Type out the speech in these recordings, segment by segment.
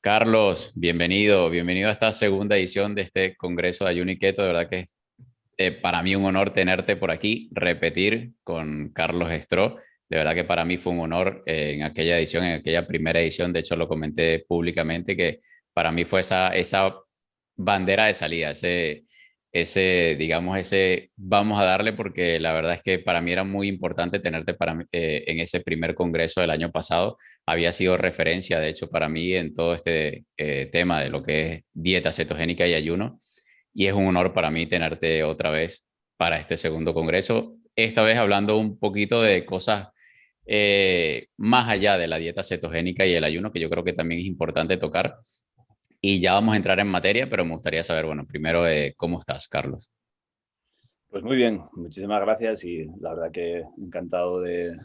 Carlos, bienvenido a esta segunda edición de este Congreso de Ayuno y Keto. De verdad que es para mí un honor tenerte por aquí, repetir con Carlos Estro. De verdad que para mí fue un honor en aquella edición, en aquella primera edición. De hecho, lo comenté públicamente que para mí fue esa bandera de salida, digamos, ese vamos a darle, porque la verdad es que para mí era muy importante tenerte en ese primer congreso del año pasado. Había sido referencia, de hecho, para mí en todo este tema de lo que es dieta cetogénica y ayuno, y es un honor para mí tenerte otra vez para este segundo congreso, esta vez hablando un poquito de cosas más allá de la dieta cetogénica y el ayuno, que yo creo que también es importante tocar. Y ya vamos a entrar en materia, pero me gustaría saber, bueno, primero, ¿cómo estás, Carlos? Pues muy bien, muchísimas gracias y la verdad que encantado de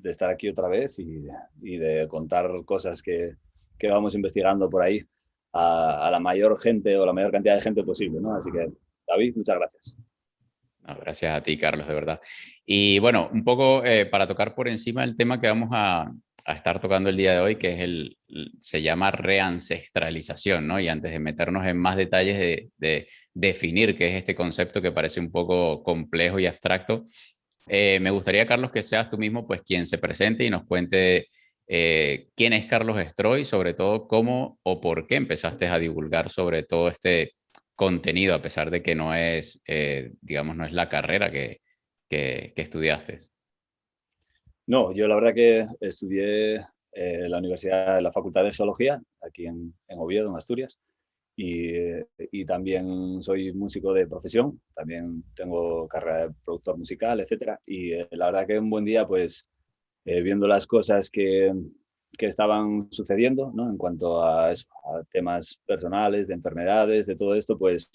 estar aquí otra vez y de contar cosas que vamos investigando por ahí a la mayor gente o la mayor cantidad de gente posible, ¿no? Así que, David, muchas gracias. No, gracias a ti, Carlos, de verdad. Y bueno, un poco para tocar por encima el tema que vamos a estar tocando el día de hoy, que es se llama reancestralización, ¿no? Y antes de meternos en más detalles de definir qué es este concepto que parece un poco complejo y abstracto, me gustaría, Carlos, que seas tú mismo, pues, quien se presente y nos cuente quién es Carlos Stroy, sobre todo cómo o por qué empezaste a divulgar sobre todo este contenido, a pesar de que no es, digamos, no es la carrera que estudiaste. No, yo la verdad que estudié en la universidad, en la Facultad de Geología, aquí en Oviedo, en Asturias, y también soy músico de profesión, también tengo carrera de productor musical, etcétera, y la verdad que un buen día, pues viendo las cosas que estaban sucediendo, ¿no? En cuanto a, eso, a temas personales, de enfermedades, de todo esto, pues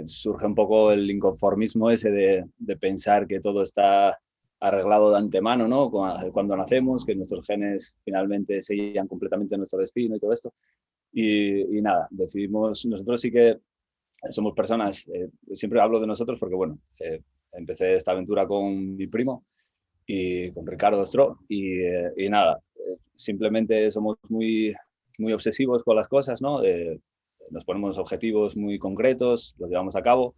surge un poco el inconformismo ese de pensar que todo está arreglado de antemano, ¿no? Cuando nacemos, que nuestros genes finalmente sellan completamente nuestro destino y todo esto. Y nada, decidimos, nosotros sí que somos personas, siempre hablo de nosotros porque, bueno, empecé esta aventura con mi primo y con Ricardo Stro y nada, simplemente somos muy obsesivos con las cosas, ¿no? Nos ponemos objetivos muy concretos, los llevamos a cabo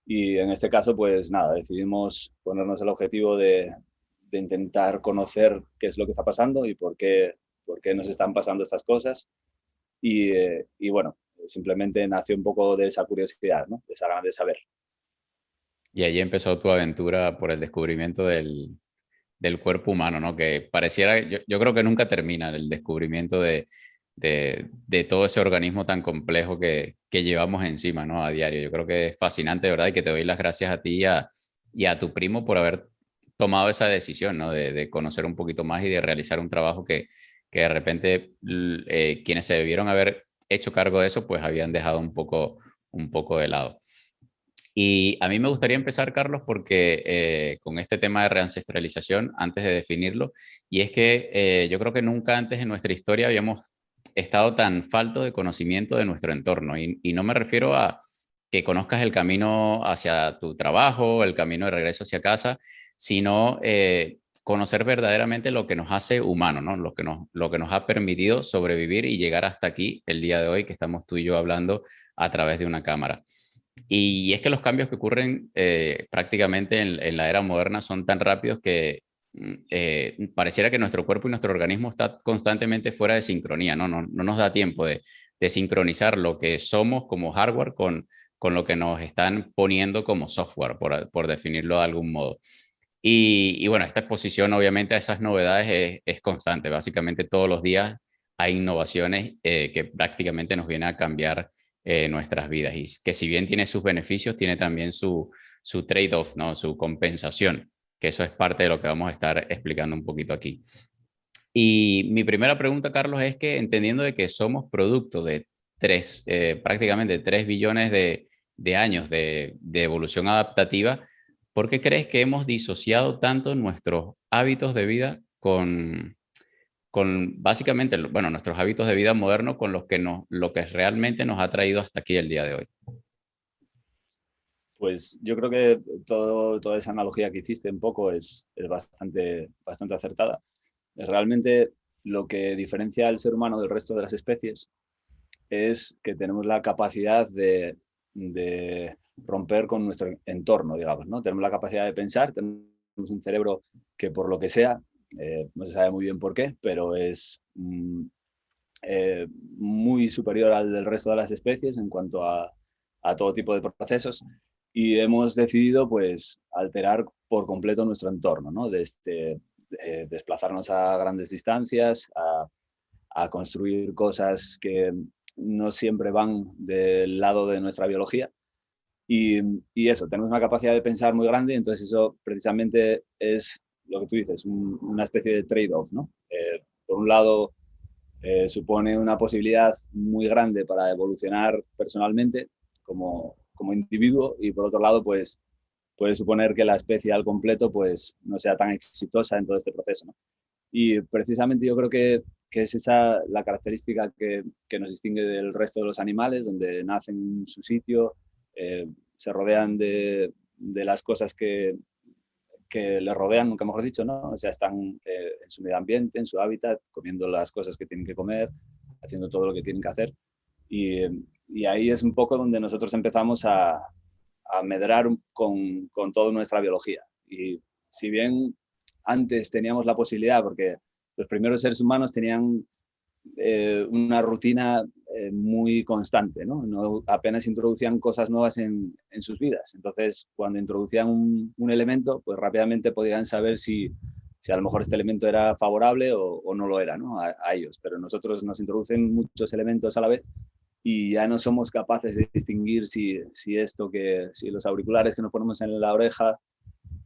y en este caso, pues nada, decidimos ponernos el objetivo de intentar conocer qué es lo que está pasando y por qué nos están pasando estas cosas y bueno, simplemente nació un poco de esa curiosidad, ¿no? De esa ganas de saber. Y allí empezó tu aventura por el descubrimiento del cuerpo humano, ¿no? Que pareciera, yo creo que nunca termina el descubrimiento de todo ese organismo tan complejo que llevamos encima, ¿no? A diario. Yo creo que es fascinante, de verdad, y que te doy las gracias a ti y a tu primo por haber tomado esa decisión, ¿no? De conocer un poquito más y de realizar un trabajo que de repente quienes se debieron haber hecho cargo de eso, pues habían dejado un poco de lado. Y a mí me gustaría empezar, Carlos, porque con este tema de reancestralización, antes de definirlo, y es que yo creo que nunca antes en nuestra historia habíamos estado tan falto de conocimiento de nuestro entorno. Y no me refiero a que conozcas el camino hacia tu trabajo, el camino de regreso hacia casa, sino conocer verdaderamente lo que nos hace humanos, ¿no? Lo que nos ha permitido sobrevivir y llegar hasta aquí el día de hoy, que estamos tú y yo hablando a través de una cámara. Y es que los cambios que ocurren prácticamente en la era moderna son tan rápidos que pareciera que nuestro cuerpo y nuestro organismo está constantemente fuera de sincronía, ¿no? No nos da tiempo de sincronizar lo que somos como hardware con lo que nos están poniendo como software, por definirlo de algún modo. Y bueno, esta exposición obviamente a esas novedades es constante. Básicamente todos los días hay innovaciones que prácticamente nos vienen a cambiar nuestras vidas y que si bien tiene sus beneficios, tiene también su trade-off, ¿no? Su compensación, que eso es parte de lo que vamos a estar explicando un poquito aquí. Y mi primera pregunta, Carlos, es que entendiendo de que somos producto de prácticamente 3 billones de años de evolución adaptativa, ¿por qué crees que hemos disociado tanto nuestros hábitos de vida con básicamente, bueno, nuestros hábitos de vida modernos con lo que realmente nos ha traído hasta aquí el día de hoy? Pues yo creo que toda esa analogía que hiciste un poco es bastante acertada. Realmente lo que diferencia al ser humano del resto de las especies es que tenemos la capacidad de romper con nuestro entorno, digamos, ¿no? Tenemos la capacidad de pensar, tenemos un cerebro que por lo que sea, no se sabe muy bien por qué, pero es muy superior al del resto de las especies en cuanto a todo tipo de procesos, y hemos decidido pues alterar por completo nuestro entorno, ¿no? Desde desplazarnos a grandes distancias, a construir cosas que no siempre van del lado de nuestra biología. Y eso, tenemos una capacidad de pensar muy grande, entonces eso precisamente es lo que tú dices, una especie de trade-off, ¿no? Por un lado, supone una posibilidad muy grande para evolucionar personalmente como individuo, y por otro lado, pues puede suponer que la especie al completo pues no sea tan exitosa en todo este proceso, ¿no? Y precisamente yo creo que es esa la característica que nos distingue del resto de los animales, donde nacen en su sitio, se rodean de las cosas que les rodean, nunca mejor dicho, ¿no? O sea, están en su medio ambiente, en su hábitat, comiendo las cosas que tienen que comer, haciendo todo lo que tienen que hacer. Y, y ahí es un poco donde nosotros empezamos a medrar con toda nuestra biología. Y si bien antes teníamos la posibilidad, porque los primeros seres humanos tenían una rutina muy constante, ¿no? No apenas introducían cosas nuevas en sus vidas. Entonces, cuando introducían un elemento, pues rápidamente podían saber si a lo mejor este elemento era favorable o no lo era, ¿no? A ellos. Pero nosotros nos introducen muchos elementos a la vez y ya no somos capaces de distinguir si los auriculares que nos ponemos en la oreja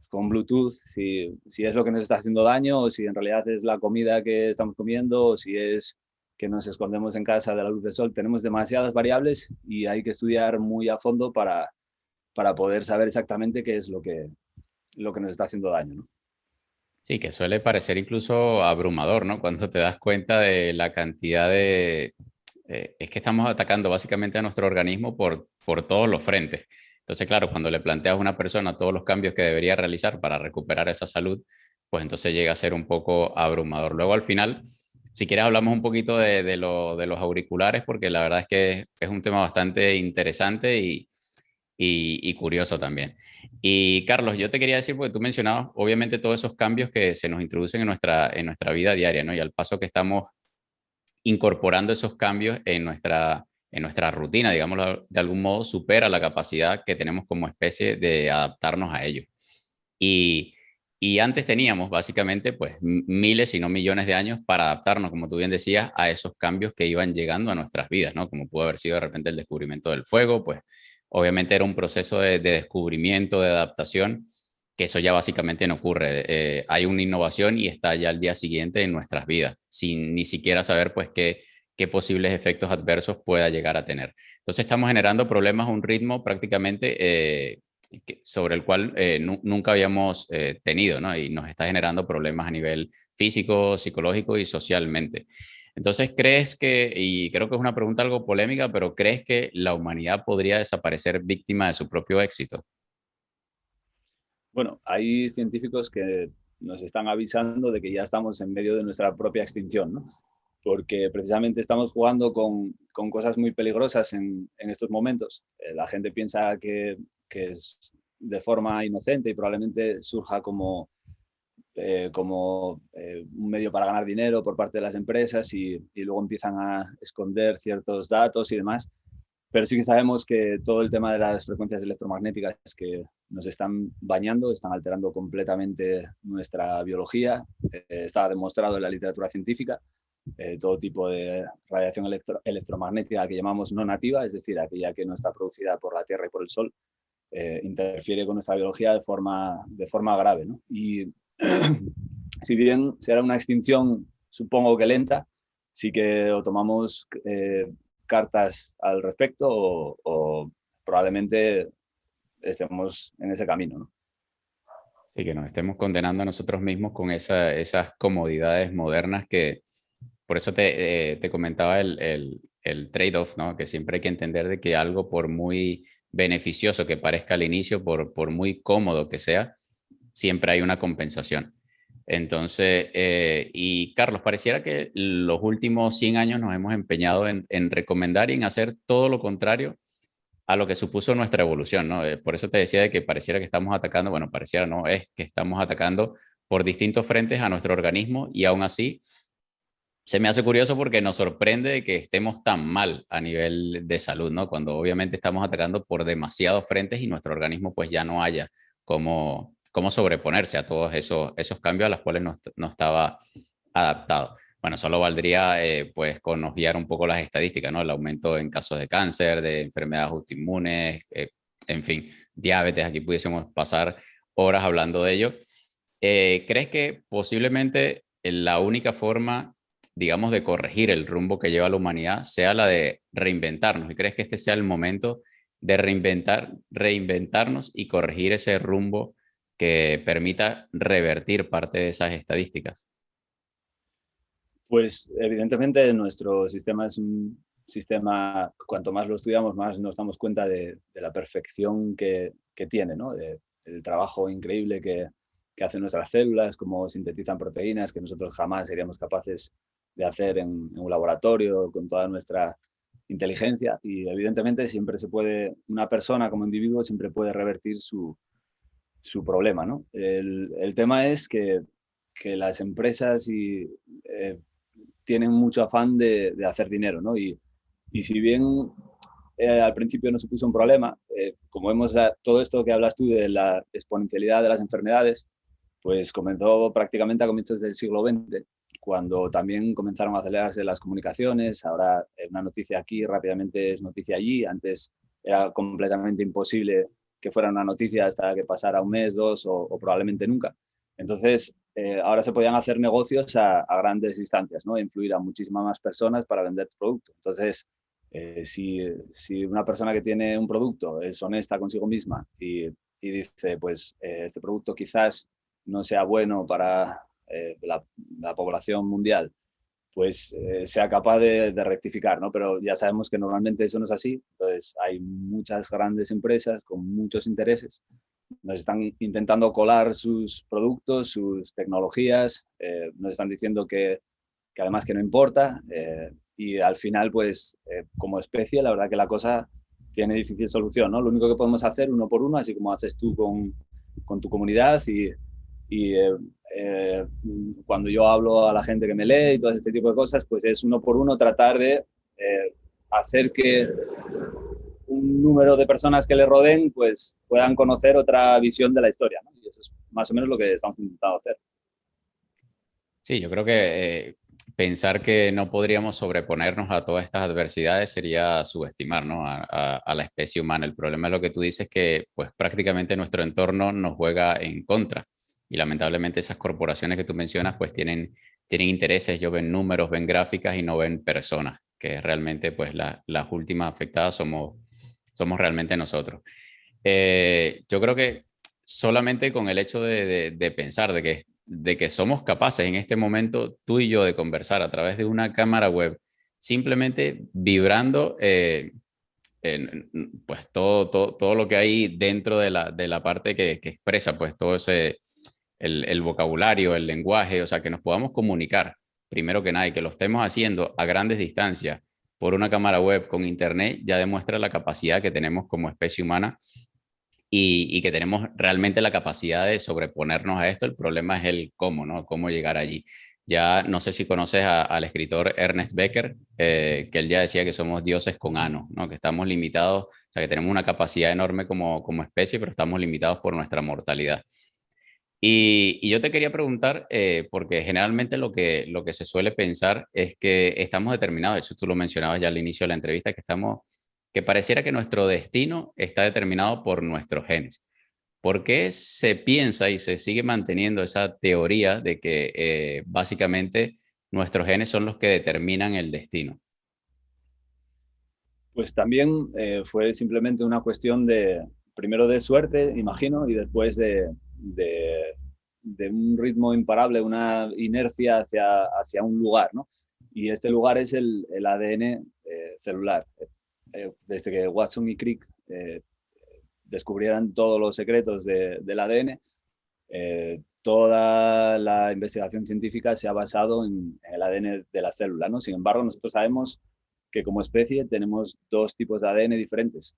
con Bluetooth, si es lo que nos está haciendo daño, o si en realidad es la comida que estamos comiendo, o si es que nos escondemos en casa de la luz del sol. Tenemos demasiadas variables y hay que estudiar muy a fondo para poder saber exactamente qué es lo que nos está haciendo daño, ¿no? Sí, que suele parecer incluso abrumador, ¿no? Cuando te das cuenta de la cantidad de... es que estamos atacando básicamente a nuestro organismo por todos los frentes. Entonces, claro, cuando le planteas a una persona todos los cambios que debería realizar para recuperar esa salud, pues entonces llega a ser un poco abrumador. Luego, al final, si quieres, hablamos un poquito de los auriculares, porque la verdad es que es un tema bastante interesante y curioso también. Y Carlos, yo te quería decir, porque tú mencionabas obviamente todos esos cambios que se nos introducen en nuestra vida diaria, ¿no? Y al paso que estamos incorporando esos cambios en nuestra rutina, digámoslo de algún modo, supera la capacidad que tenemos como especie de adaptarnos a ellos. Y, y antes teníamos básicamente pues miles, si no millones de años para adaptarnos, como tú bien decías, a esos cambios que iban llegando a nuestras vidas, ¿no? Como pudo haber sido de repente el descubrimiento del fuego, pues obviamente era un proceso de descubrimiento, de adaptación, que eso ya básicamente no ocurre. Hay una innovación y está ya al día siguiente en nuestras vidas, sin ni siquiera saber pues qué posibles efectos adversos pueda llegar a tener. Entonces estamos generando problemas a un ritmo prácticamente sobre el cual nunca habíamos tenido, ¿no? Y nos está generando problemas a nivel físico, psicológico y socialmente. Entonces, ¿crees que, y creo que es una pregunta algo polémica, pero ¿crees que la humanidad podría desaparecer víctima de su propio éxito? Bueno, hay científicos que nos están avisando de que ya estamos en medio de nuestra propia extinción, ¿no? Porque precisamente estamos jugando con cosas muy peligrosas en estos momentos. La gente piensa que es de forma inocente y probablemente surja como un medio para ganar dinero por parte de las empresas y luego empiezan a esconder ciertos datos y demás. Pero sí que sabemos que todo el tema de las frecuencias electromagnéticas que nos están bañando, están alterando completamente nuestra biología. Está demostrado en la literatura científica. Todo tipo de radiación electromagnética que llamamos no nativa, es decir, aquella que no está producida por la Tierra y por el Sol, interfiere con nuestra biología de forma grave, ¿no? Y si bien será una extinción, supongo que lenta, sí que o tomamos cartas al respecto o probablemente estemos en ese camino, ¿no? Sí, que nos estemos condenando a nosotros mismos con esas comodidades modernas que, por eso te comentaba el trade-off, ¿no? Que siempre hay que entender de que algo por muy beneficioso que parezca al inicio, por muy cómodo que sea, siempre hay una compensación. Entonces, y Carlos, pareciera que los últimos 100 años nos hemos empeñado en recomendar y en hacer todo lo contrario a lo que supuso nuestra evolución, ¿no? Por eso te decía de que pareciera que estamos atacando, bueno, pareciera no, es que estamos atacando por distintos frentes a nuestro organismo y aún así se me hace curioso porque nos sorprende que estemos tan mal a nivel de salud, ¿no? Cuando obviamente estamos atacando por demasiados frentes y nuestro organismo pues ya no haya cómo sobreponerse a todos esos cambios a los cuales no estaba adaptado. Bueno, solo valdría pues con obviar un poco las estadísticas, ¿no? El aumento en casos de cáncer, de enfermedades autoinmunes, en fin, diabetes, aquí pudiésemos pasar horas hablando de ello. ¿Crees que posiblemente la única forma, digamos, de corregir el rumbo que lleva la humanidad sea la de reinventarnos? ¿Y crees que este sea el momento de reinventarnos y corregir ese rumbo que permita revertir parte de esas estadísticas? Pues evidentemente nuestro sistema es un sistema, cuanto más lo estudiamos, más nos damos cuenta de la perfección que tiene, ¿no? El trabajo increíble que hacen nuestras células, cómo sintetizan proteínas que nosotros jamás seríamos capaces de hacer en un laboratorio con toda nuestra inteligencia. Y evidentemente siempre se puede, una persona como individuo siempre puede revertir su problema, ¿no? El tema es que las empresas tienen mucho afán de hacer dinero, ¿no? Y si bien al principio no supuso un problema, como vemos todo esto que hablas tú de la exponencialidad de las enfermedades, pues comenzó prácticamente a comienzos del siglo XX, cuando también comenzaron a acelerarse las comunicaciones. Ahora una noticia aquí rápidamente es noticia allí. Antes era completamente imposible que fuera una noticia hasta que pasara un mes, dos o probablemente nunca. Entonces, ahora se podían hacer negocios a grandes distancias, ¿no? Influir a muchísimas más personas para vender tu producto. Entonces, si una persona que tiene un producto es honesta consigo misma y dice, pues este producto quizás no sea bueno para la población mundial, pues sea capaz de rectificar, ¿no? Pero ya sabemos que normalmente eso no es así. Entonces, hay muchas grandes empresas con muchos intereses. Nos están intentando colar sus productos, sus tecnologías, nos están diciendo que además que no importa. Y al final, pues, como especie, la verdad que la cosa tiene difícil solución, ¿no? Lo único que podemos hacer uno por uno, así como haces tú con tu comunidad y cuando yo hablo a la gente que me lee y todo este tipo de cosas, pues es uno por uno tratar de hacer que un número de personas que le rodeen pues puedan conocer otra visión de la historia, ¿no? Y eso es más o menos lo que estamos intentando hacer. Sí, yo creo que pensar que no podríamos sobreponernos a todas estas adversidades sería subestimar, ¿no? A la especie humana. El problema es lo que tú dices, que pues prácticamente nuestro entorno nos juega en contra. Y lamentablemente esas corporaciones que tú mencionas pues tienen intereses, ellos ven números, ven gráficas y no ven personas, que realmente pues las últimas afectadas somos realmente nosotros. Yo creo que solamente con el hecho de pensar de que somos capaces en este momento, tú y yo, de conversar a través de una cámara web, simplemente vibrando, pues todo lo que hay dentro de la parte que expresa, pues todo ese, el vocabulario, el lenguaje, o sea, que nos podamos comunicar, primero que nada, y que lo estemos haciendo a grandes distancias por una cámara web con internet, ya demuestra la capacidad que tenemos como especie humana y que tenemos realmente la capacidad de sobreponernos a esto. El problema es el cómo, ¿no? Cómo llegar allí. Ya no sé si conoces al escritor Ernest Becker, que él ya decía que somos dioses con ano, ¿no? Que estamos limitados, o sea, que tenemos una capacidad enorme como especie, pero estamos limitados por nuestra mortalidad. Y yo te quería preguntar, porque generalmente lo que se suele pensar es que estamos determinados, de hecho tú lo mencionabas ya al inicio de la entrevista, que pareciera que nuestro destino está determinado por nuestros genes. ¿Por qué se piensa y se sigue manteniendo esa teoría de que básicamente nuestros genes son los que determinan el destino? Pues también fue simplemente una cuestión primero de suerte, imagino, y después de un ritmo imparable, una inercia hacia un lugar, ¿no? Y este lugar es el ADN celular. Desde que Watson y Crick descubrieran todos los secretos del ADN, toda la investigación científica se ha basado en el ADN de la célula, ¿no? Sin embargo, nosotros sabemos que como especie tenemos dos tipos de ADN diferentes.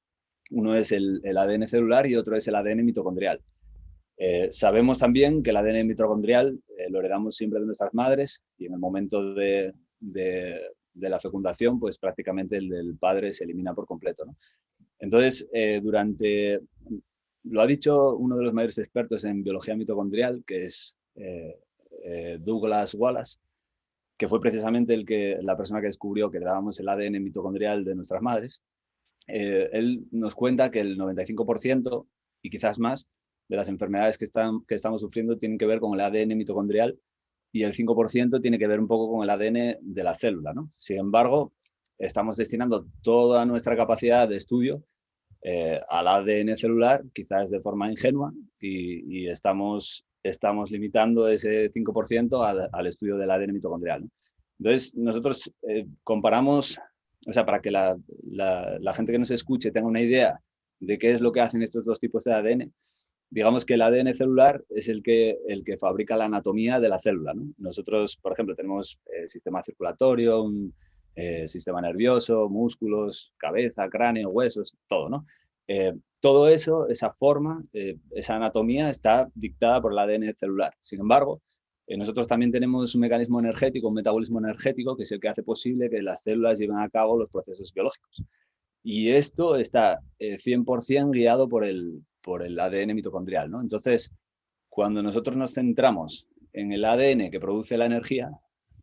Uno es el ADN celular y otro es el ADN mitocondrial. Sabemos también que el ADN mitocondrial lo heredamos siempre de nuestras madres y en el momento de la fecundación, pues prácticamente el del padre se elimina por completo, ¿no? Entonces, lo ha dicho uno de los mayores expertos en biología mitocondrial, que es Douglas Wallace, que fue precisamente la persona que descubrió que dábamos el ADN mitocondrial de nuestras madres. Él nos cuenta que el 95% y quizás más de las enfermedades que estamos sufriendo tienen que ver con el ADN mitocondrial y el 5% tiene que ver un poco con el ADN de la célula, ¿no? Sin embargo, estamos destinando toda nuestra capacidad de estudio al ADN celular, quizás de forma ingenua, y estamos limitando ese 5% al estudio del ADN mitocondrial, ¿no? Entonces, nosotros comparamos, o sea, para que la gente que nos escuche tenga una idea de qué es lo que hacen estos dos tipos de ADN, digamos que el ADN celular es el que fabrica la anatomía de la célula, ¿no? Nosotros, por ejemplo, tenemos el sistema circulatorio, un sistema nervioso, músculos, cabeza, cráneo, huesos, todo, ¿no? Todo eso, esa forma, esa anatomía está dictada por el ADN celular. Sin embargo, nosotros también tenemos un mecanismo energético, un metabolismo energético, que es el que hace posible que las células lleven a cabo los procesos biológicos. Y esto está 100% guiado por el ADN mitocondrial, ¿no? Entonces, cuando nosotros nos centramos en el ADN que produce la energía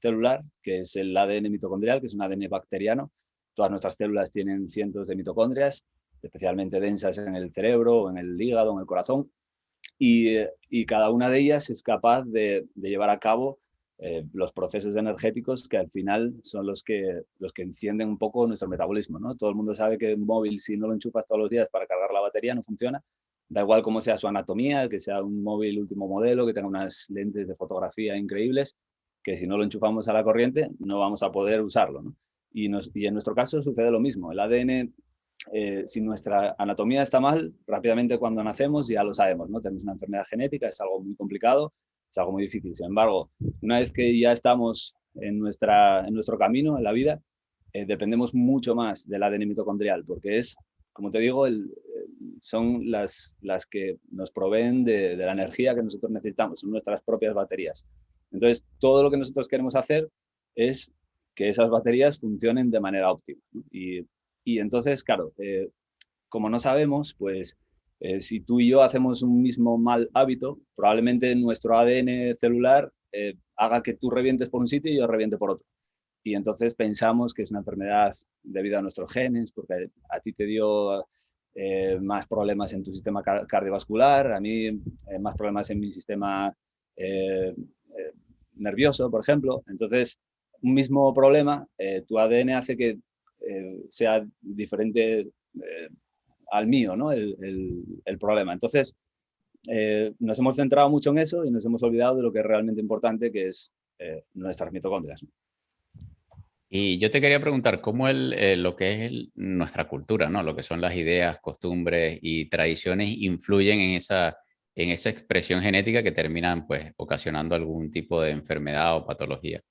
celular, que es el ADN mitocondrial, que es un ADN bacteriano, todas nuestras células tienen cientos de mitocondrias, especialmente densas en el cerebro, en el hígado, en el corazón, y cada una de ellas es capaz de llevar a cabo los procesos energéticos que al final son los que encienden un poco nuestro metabolismo, ¿no? Todo el mundo sabe que un móvil, si no lo enchufas todos los días para cargar la batería, no funciona. Da igual cómo sea su anatomía, que sea un móvil último modelo, que tenga unas lentes de fotografía increíbles, que si no lo enchufamos a la corriente no vamos a poder usarlo, ¿no? Y en nuestro caso sucede lo mismo. El ADN, si nuestra anatomía está mal, rápidamente cuando nacemos ya lo sabemos, ¿no? Tenemos una enfermedad genética, es algo muy complicado, es algo muy difícil. Sin embargo, una vez que ya estamos en nuestro camino, en la vida, dependemos mucho más del ADN mitocondrial, porque es, como te digo, son las que nos proveen de la energía que nosotros necesitamos, son nuestras propias baterías. Entonces, todo lo que nosotros queremos hacer es que esas baterías funcionen de manera óptima, ¿no? Y entonces, claro, como no sabemos, pues si tú y yo hacemos un mismo mal hábito, probablemente nuestro ADN celular haga que tú revientes por un sitio y yo reviente por otro. Y entonces pensamos que es una enfermedad debido a nuestros genes, porque a ti te dio más problemas en tu sistema cardiovascular, a mí más problemas en mi sistema nervioso, por ejemplo. Entonces, un mismo problema, tu ADN hace que sea diferente al mío, ¿no? El problema. Entonces, nos hemos centrado mucho en eso y nos hemos olvidado de lo que es realmente importante, que es nuestras mitocondrias, ¿no? Y yo te quería preguntar cómo lo que es nuestra cultura, ¿no? Lo que son las ideas, costumbres y tradiciones influyen en esa expresión genética que terminan pues ocasionando algún tipo de enfermedad o patología.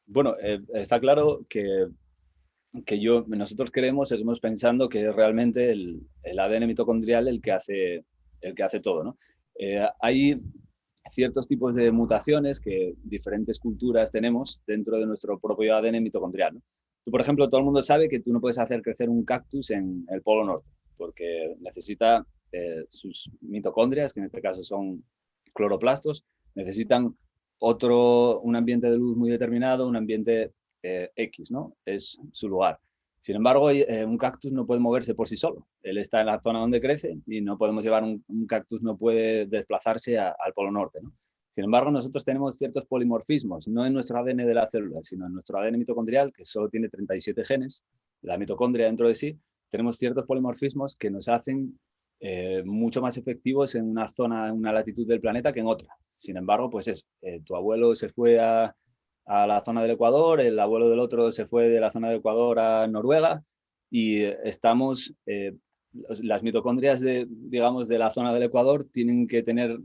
Bueno, está claro que nosotros seguimos pensando que es realmente el ADN mitocondrial el que hace todo, ¿no? Hay ciertos tipos de mutaciones que diferentes culturas tenemos dentro de nuestro propio ADN mitocondrial, ¿no? Tú, por ejemplo, todo el mundo sabe que tú no puedes hacer crecer un cactus en el Polo Norte, porque necesita sus mitocondrias, que en este caso son cloroplastos, necesitan un ambiente de luz muy determinado, un ambiente X, ¿no? Es su lugar. Sin embargo, un cactus no puede moverse por sí solo. Él está en la zona donde crece y no podemos llevar un cactus, no puede desplazarse al Polo Norte, ¿no? Sin embargo, nosotros tenemos ciertos polimorfismos, no en nuestro ADN de la célula, sino en nuestro ADN mitocondrial, que solo tiene 37 genes, la mitocondria dentro de sí, tenemos ciertos polimorfismos que nos hacen mucho más efectivos en una zona, en una latitud del planeta que en otra. Sin embargo, pues eso, tu abuelo se fue a la zona del Ecuador, el abuelo del otro se fue de la zona del Ecuador a Noruega y las mitocondrias digamos, de la zona del Ecuador tienen que tener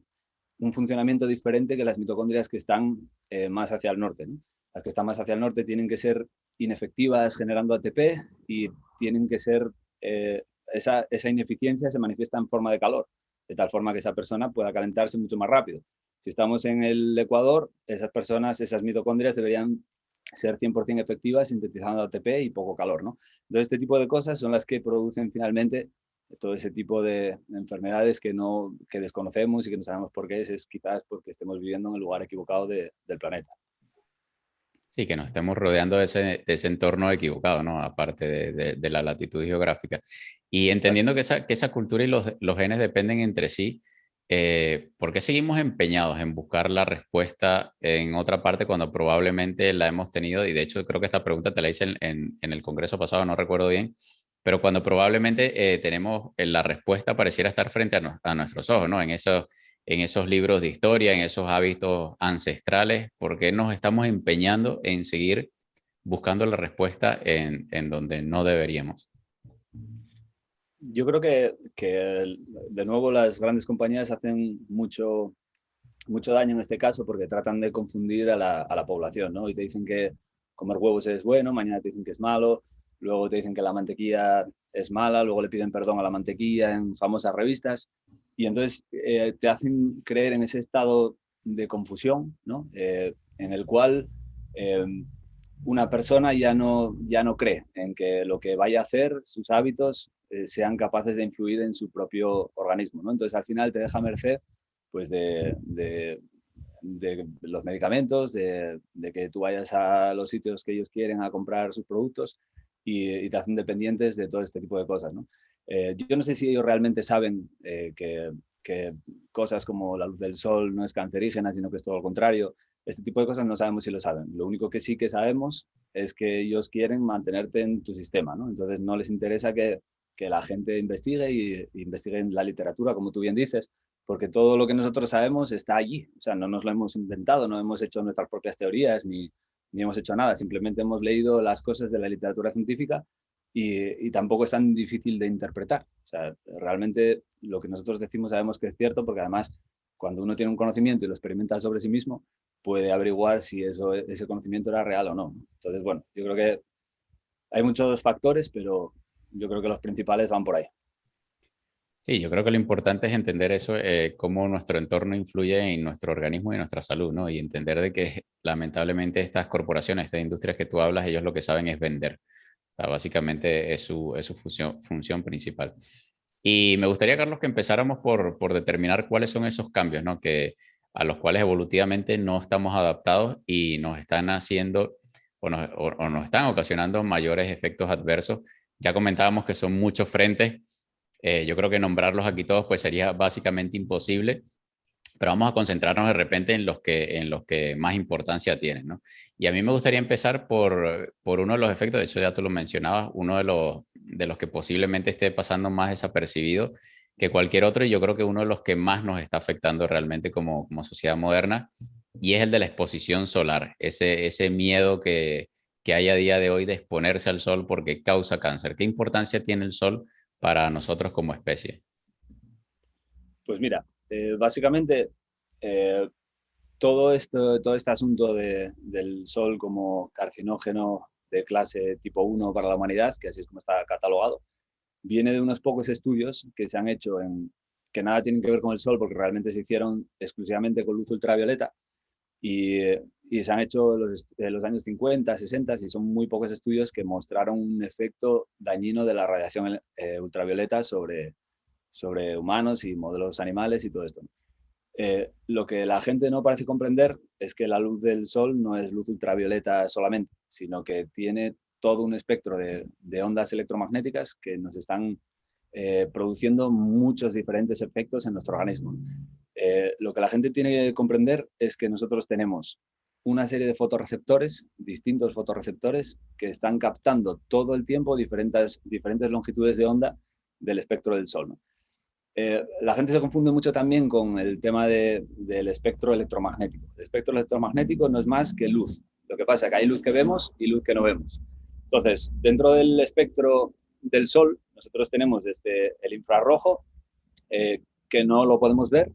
un funcionamiento diferente que las mitocondrias que están más hacia el norte, ¿no? Las que están más hacia el norte tienen que ser inefectivas generando ATP y tienen que ser, esa ineficiencia se manifiesta en forma de calor, de tal forma que esa persona pueda calentarse mucho más rápido. Si estamos en el Ecuador, esas personas, esas mitocondrias deberían ser 100% efectivas sintetizando ATP y poco calor, ¿no? Entonces, este tipo de cosas son las que producen finalmente todo ese tipo de enfermedades que desconocemos y que no sabemos por qué es quizás porque estemos viviendo en el lugar equivocado del planeta. Sí, que nos estemos rodeando de ese entorno equivocado, ¿no? Aparte de la latitud geográfica. Y entendiendo que esa cultura y los genes dependen entre sí, ¿por qué seguimos empeñados en buscar la respuesta en otra parte cuando probablemente la hemos tenido? Y de hecho, creo que esta pregunta te la hice en el congreso pasado, no recuerdo bien, pero cuando probablemente tenemos la respuesta pareciera estar frente a nuestros ojos, ¿no? En esos libros de historia, en esos hábitos ancestrales, ¿por qué nos estamos empeñando en seguir buscando la respuesta en donde no deberíamos? Yo creo que, de nuevo, las grandes compañías hacen mucho daño en este caso porque tratan de confundir a la población, ¿no? Y te dicen que comer huevos es bueno, mañana te dicen que es malo, luego te dicen que la mantequilla es mala, luego le piden perdón a la mantequilla en famosas revistas y entonces te hacen creer en ese estado de confusión, ¿no? En el cual eh, una persona ya no cree en que lo que vaya a hacer, sus hábitos, sean capaces de influir en su propio organismo, ¿no? Entonces al final te deja merced pues de los medicamentos, de que tú vayas a los sitios que ellos quieren a comprar sus productos y te hacen dependientes de todo este tipo de cosas, ¿no? Yo no sé si ellos realmente saben que cosas como la luz del sol no es cancerígena, sino que es todo lo contrario. Este tipo de cosas no sabemos si lo saben. Lo único que sí que sabemos es que ellos quieren mantenerte en tu sistema, ¿no? Entonces no les interesa que la gente investigue y investigue en la literatura, como tú bien dices, porque todo lo que nosotros sabemos está allí. O sea, no nos lo hemos inventado, no hemos hecho nuestras propias teorías ni hemos hecho nada. Simplemente hemos leído las cosas de la literatura científica y tampoco es tan difícil de interpretar. O sea, realmente lo que nosotros decimos sabemos que es cierto porque además cuando uno tiene un conocimiento y lo experimenta sobre sí mismo, puede averiguar si ese conocimiento era real o no. Entonces, bueno, yo creo que hay muchos factores, pero yo creo que los principales van por ahí. Sí, yo creo que lo importante es entender eso, cómo nuestro entorno influye en nuestro organismo y en nuestra salud, ¿no? Y entender de que lamentablemente estas corporaciones, estas industrias que tú hablas, ellos lo que saben es vender. O sea, básicamente es su función principal. Y me gustaría, Carlos, que empezáramos por determinar cuáles son esos cambios, ¿no? A los cuales evolutivamente no estamos adaptados y nos están haciendo o nos están ocasionando mayores efectos adversos. Ya comentábamos que son muchos frentes. Yo creo que nombrarlos aquí todos pues sería básicamente imposible, pero vamos a concentrarnos de repente en los que más importancia tienen, ¿no? Y a mí me gustaría empezar por uno de los efectos, de hecho ya tú lo mencionabas, uno de los que posiblemente esté pasando más desapercibido que cualquier otro, y yo creo que uno de los que más nos está afectando realmente como sociedad moderna, y es el de la exposición solar, ese miedo que hay a día de hoy de exponerse al sol porque causa cáncer. ¿Qué importancia tiene el sol para nosotros como especie? Pues mira, básicamente eh, todo este asunto del sol como carcinógeno de clase tipo 1 para la humanidad, que así es como está catalogado, viene de unos pocos estudios que se han hecho que nada tienen que ver con el sol porque realmente se hicieron exclusivamente con luz ultravioleta y, y se han hecho en los años 50, 60 y son muy pocos estudios que mostraron un efecto dañino de la radiación ultravioleta sobre humanos y modelos animales y todo esto. Lo que la gente no parece comprender es que la luz del sol no es luz ultravioleta solamente, sino que tiene todo un espectro de ondas electromagnéticas que nos están produciendo muchos diferentes efectos en nuestro organismo. Lo que la gente tiene que comprender es que nosotros tenemos una serie de fotorreceptores, distintos fotorreceptores, que están captando todo el tiempo diferentes longitudes de onda del espectro del sol, ¿no? La gente se confunde mucho también con el tema del espectro electromagnético. El espectro electromagnético no es más que luz. Lo que pasa es que hay luz que vemos y luz que no vemos. Entonces, dentro del espectro del Sol, nosotros tenemos desde el infrarrojo, que no lo podemos ver,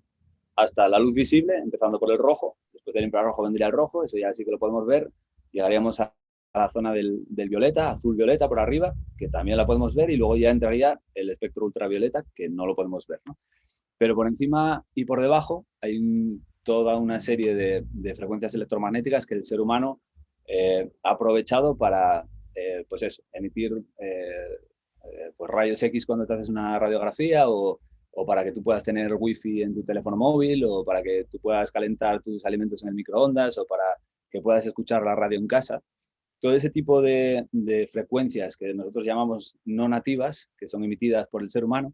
hasta la luz visible, empezando por el rojo. Después del infrarrojo vendría el rojo, eso ya sí que lo podemos ver. Llegaríamos a la zona del violeta, azul-violeta por arriba, que también la podemos ver, y luego ya entraría el espectro ultravioleta, que no lo podemos ver, ¿no? Pero por encima y por debajo hay toda una serie de frecuencias electromagnéticas que el ser humano ha aprovechado para, pues eso, emitir pues rayos X cuando te haces una radiografía, o para que tú puedas tener wifi en tu teléfono móvil, o para que tú puedas calentar tus alimentos en el microondas, o para que puedas escuchar la radio en casa. Todo ese tipo de frecuencias que nosotros llamamos no nativas, que son emitidas por el ser humano,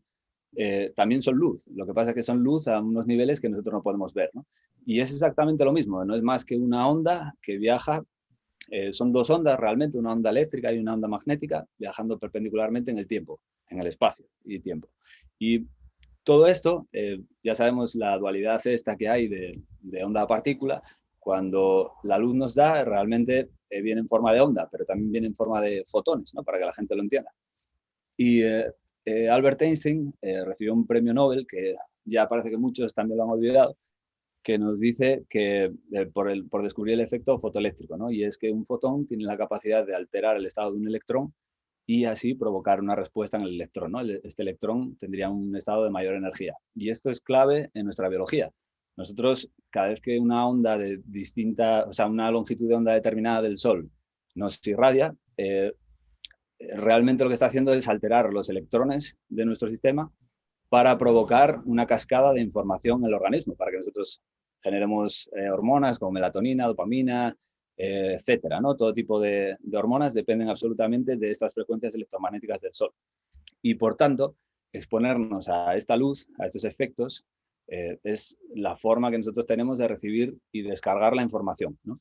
también son luz. Lo que pasa es que son luz a unos niveles que nosotros no podemos ver, ¿no? Y es exactamente lo mismo, no es más que una onda que viaja. Son dos ondas realmente, una onda eléctrica y una onda magnética, viajando perpendicularmente en el tiempo, en el espacio y tiempo. Y todo esto, ya sabemos la dualidad esta que hay de onda a partícula. Cuando la luz nos da, realmente viene en forma de onda, pero también viene en forma de fotones, ¿no? Para que la gente lo entienda. Y Albert Einstein recibió un premio Nobel, que ya parece que muchos también lo han olvidado, que nos dice que por descubrir el efecto fotoeléctrico, ¿no? Y es que un fotón tiene la capacidad de alterar el estado de un electrón y así provocar una respuesta en el electrón, ¿no? Este electrón tendría un estado de mayor energía. Y esto es clave en nuestra biología. Nosotros, cada vez que una onda de distinta, o sea, una longitud de onda determinada del Sol nos irradia, realmente lo que está haciendo es alterar los electrones de nuestro sistema para provocar una cascada de información en el organismo, para que nosotros generemos hormonas como melatonina, dopamina, etcétera, ¿no? Todo tipo de hormonas dependen absolutamente de estas frecuencias electromagnéticas del Sol. Y por tanto, exponernos a esta luz, a estos efectos, es la forma que nosotros tenemos de recibir y descargar la información, ¿no?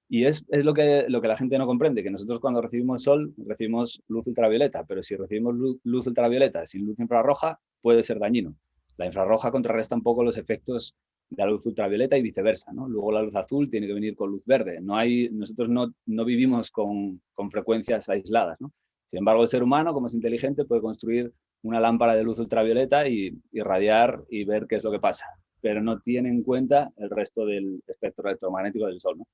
Y es lo que la gente no comprende, que nosotros cuando recibimos sol recibimos luz ultravioleta, pero si recibimos luz ultravioleta sin luz infrarroja puede ser dañino. La infrarroja contrarresta un poco los efectos de la luz ultravioleta y viceversa, ¿no? Luego la luz azul tiene que venir con luz verde. Nosotros no vivimos con frecuencias aisladas, ¿no? Sin embargo, el ser humano, como es inteligente, puede construir una lámpara de luz ultravioleta y irradiar y ver qué es lo que pasa, pero no tiene en cuenta el resto del espectro electromagnético del Sol, ¿no?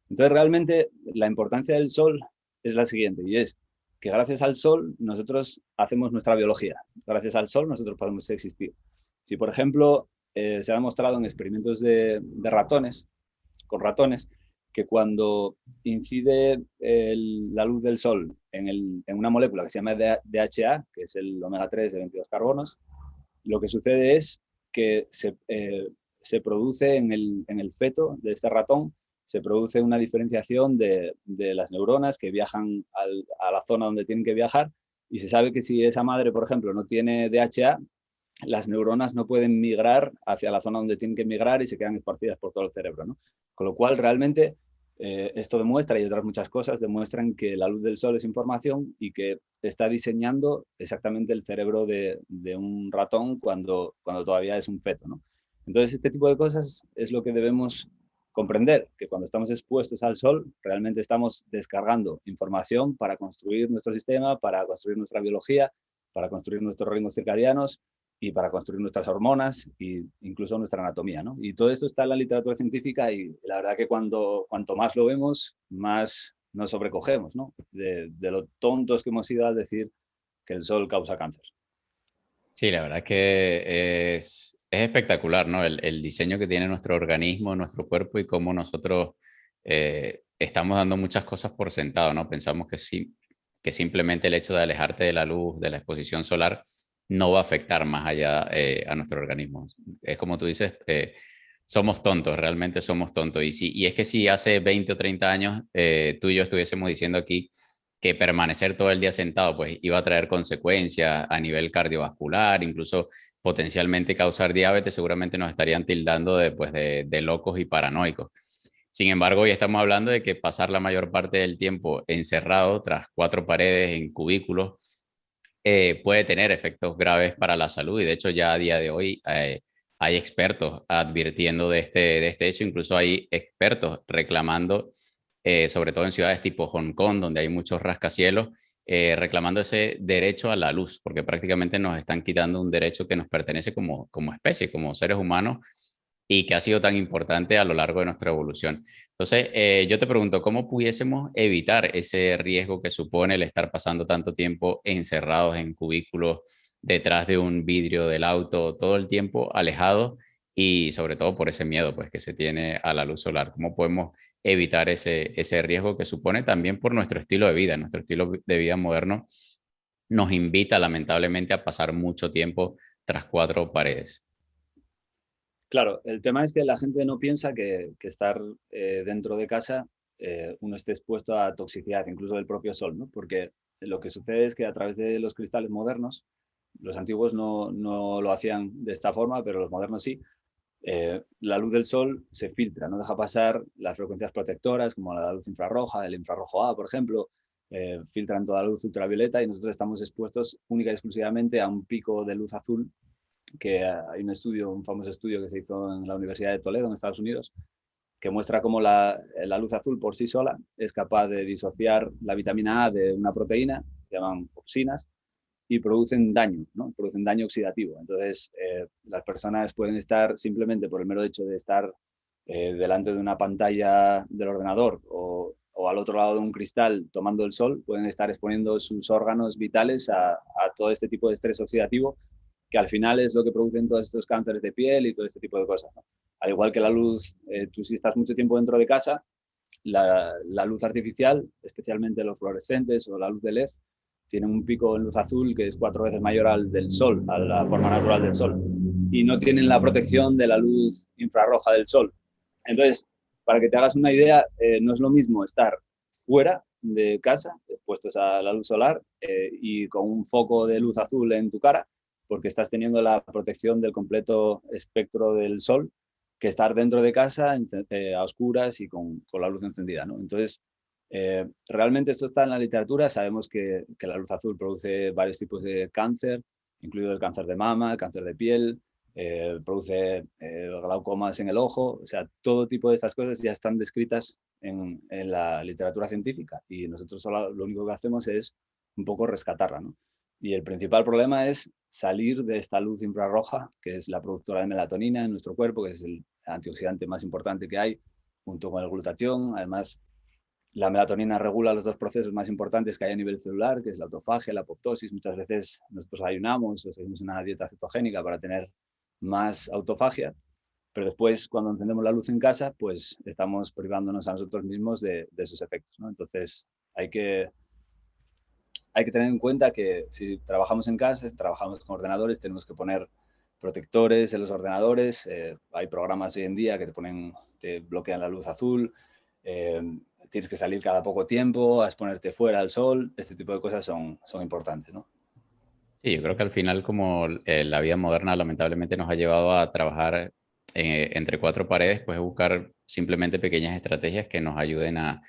Entonces, realmente la importancia del sol es la siguiente, y es que gracias al sol nosotros hacemos nuestra biología. Gracias al sol nosotros podemos existir. Si, por ejemplo, se ha demostrado en experimentos de ratones, con ratones, que cuando incide la luz del sol en una molécula que se llama DHA, que es el omega 3 de 22 carbonos, lo que sucede es que se produce en el feto de este ratón, se produce una diferenciación de las neuronas que viajan a la zona donde tienen que viajar, y se sabe que si esa madre, por ejemplo, no tiene DHA, las neuronas no pueden migrar hacia la zona donde tienen que migrar y se quedan esparcidas por todo el cerebro, ¿no? Con lo cual, realmente, esto demuestra, y otras muchas cosas demuestran, que la luz del sol es información y que está diseñando exactamente el cerebro de un ratón cuando todavía es un feto, ¿no? Entonces, este tipo de cosas es lo que debemos comprender, que cuando estamos expuestos al sol, realmente estamos descargando información para construir nuestro sistema, para construir nuestra biología, para construir nuestros ritmos circadianos y para construir nuestras hormonas e incluso nuestra anatomía, ¿no? Y todo esto está en la literatura científica, y la verdad que cuanto más lo vemos, más nos sobrecogemos, ¿no? De lo tontos que hemos ido al decir que el sol causa cáncer. Sí, la verdad es que es espectacular, ¿no? El diseño que tiene nuestro organismo, nuestro cuerpo, y cómo nosotros estamos dando muchas cosas por sentado, ¿no? Pensamos que sí, que simplemente el hecho de alejarte de la luz, de la exposición solar, no va a afectar más allá a nuestro organismo. Es como tú dices, somos tontos, realmente somos tontos. Y es que si hace 20 o 30 años tú y yo estuviésemos diciendo aquí que permanecer todo el día sentado pues iba a traer consecuencias a nivel cardiovascular, incluso potencialmente causar diabetes, seguramente nos estarían tildando de locos y paranoicos. Sin embargo, hoy estamos hablando de que pasar la mayor parte del tiempo encerrado tras cuatro paredes en cubículos puede tener efectos graves para la salud, y de hecho ya a día de hoy hay expertos advirtiendo de este hecho, incluso hay expertos reclamando, sobre todo en ciudades tipo Hong Kong, donde hay muchos rascacielos, reclamando ese derecho a la luz, porque prácticamente nos están quitando un derecho que nos pertenece como especie, como seres humanos, y que ha sido tan importante a lo largo de nuestra evolución. Entonces, yo te pregunto, ¿cómo pudiésemos evitar ese riesgo que supone el estar pasando tanto tiempo encerrados en cubículos, detrás de un vidrio del auto, todo el tiempo alejados y sobre todo por ese miedo pues, que se tiene a la luz solar? ¿Cómo podemos evitar ese riesgo que supone también por nuestro estilo de vida? Nuestro estilo de vida moderno nos invita lamentablemente a pasar mucho tiempo tras cuatro paredes. Claro, el tema es que la gente no piensa que estar dentro de casa uno esté expuesto a toxicidad, incluso del propio sol, ¿no? Porque lo que sucede es que a través de los cristales modernos, los antiguos no lo hacían de esta forma, pero los modernos sí, la luz del sol se filtra, no deja pasar las frecuencias protectoras como la luz infrarroja, el infrarrojo A, por ejemplo, filtran toda la luz ultravioleta y nosotros estamos expuestos única y exclusivamente a un pico de luz azul que hay un estudio, un famoso estudio que se hizo en la Universidad de Toledo, en Estados Unidos, que muestra cómo la luz azul por sí sola es capaz de disociar la vitamina A de una proteína, que se llaman opsinas, y producen daño, ¿no? Producen daño oxidativo. Entonces, las personas pueden estar simplemente por el mero hecho de estar delante de una pantalla del ordenador o al otro lado de un cristal tomando el sol, pueden estar exponiendo sus órganos vitales a todo este tipo de estrés oxidativo que al final es lo que producen todos estos cánceres de piel y todo este tipo de cosas, ¿no? Al igual que la luz, tú si estás mucho tiempo dentro de casa, la luz artificial, especialmente los fluorescentes o la luz de LED, tienen un pico en luz azul que es 4 veces mayor al del sol, a la forma natural del sol, y no tienen la protección de la luz infrarroja del sol. Entonces, para que te hagas una idea, no es lo mismo estar fuera de casa, expuestos a la luz solar y con un foco de luz azul en tu cara, porque estás teniendo la protección del completo espectro del sol, que estar dentro de casa a oscuras y con la luz encendida, ¿no? Entonces, realmente esto está en la literatura, sabemos que la luz azul produce varios tipos de cáncer, incluido el cáncer de mama, el cáncer de piel, produce glaucomas en el ojo, o sea, todo tipo de estas cosas ya están descritas en la literatura científica y nosotros solo lo único que hacemos es un poco rescatarla, ¿no? Y el principal problema es salir de esta luz infrarroja, que es la productora de melatonina en nuestro cuerpo, que es el antioxidante más importante que hay, junto con el glutatión. Además, la melatonina regula los dos procesos más importantes que hay a nivel celular, que es la autofagia, la apoptosis. Muchas veces nosotros ayunamos o seguimos una dieta cetogénica para tener más autofagia, pero después cuando encendemos la luz en casa, pues estamos privándonos a nosotros mismos de sus efectos, ¿no? Entonces hay que tener en cuenta que si trabajamos en casa, si trabajamos con ordenadores, tenemos que poner protectores en los ordenadores. Hay programas hoy en día que te bloquean la luz azul. Tienes que salir cada poco tiempo a exponerte fuera al sol. Este tipo de cosas son importantes, ¿no? Sí, yo creo que al final como la vida moderna lamentablemente nos ha llevado a trabajar entre cuatro paredes, pues buscar simplemente pequeñas estrategias que nos ayuden a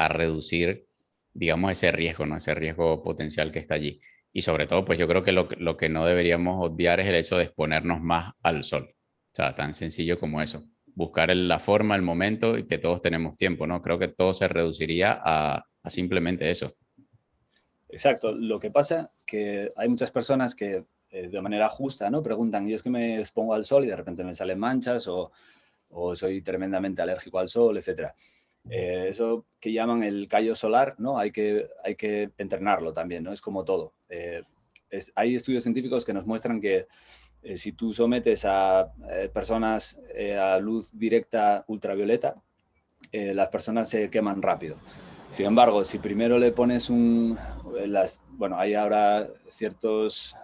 reducir, digamos, ese riesgo, ¿no? Ese riesgo potencial que está allí. Y sobre todo, pues yo creo que lo que no deberíamos obviar es el hecho de exponernos más al sol. O sea, tan sencillo como eso. Buscar la forma, el momento y que todos tenemos tiempo, ¿no? Creo que todo se reduciría a simplemente eso. Exacto. Lo que pasa que hay muchas personas que de manera justa, ¿no? Preguntan, yo es que me expongo al sol y de repente me salen manchas o soy tremendamente alérgico al sol, etcétera. Eso que llaman el callo solar, ¿no? Hay que entrenarlo también, ¿no? Es como todo. Hay estudios científicos que nos muestran que si tú sometes a personas a luz directa ultravioleta, las personas se queman rápido. Sin embargo, si primero le pones bueno, hay ahora ciertos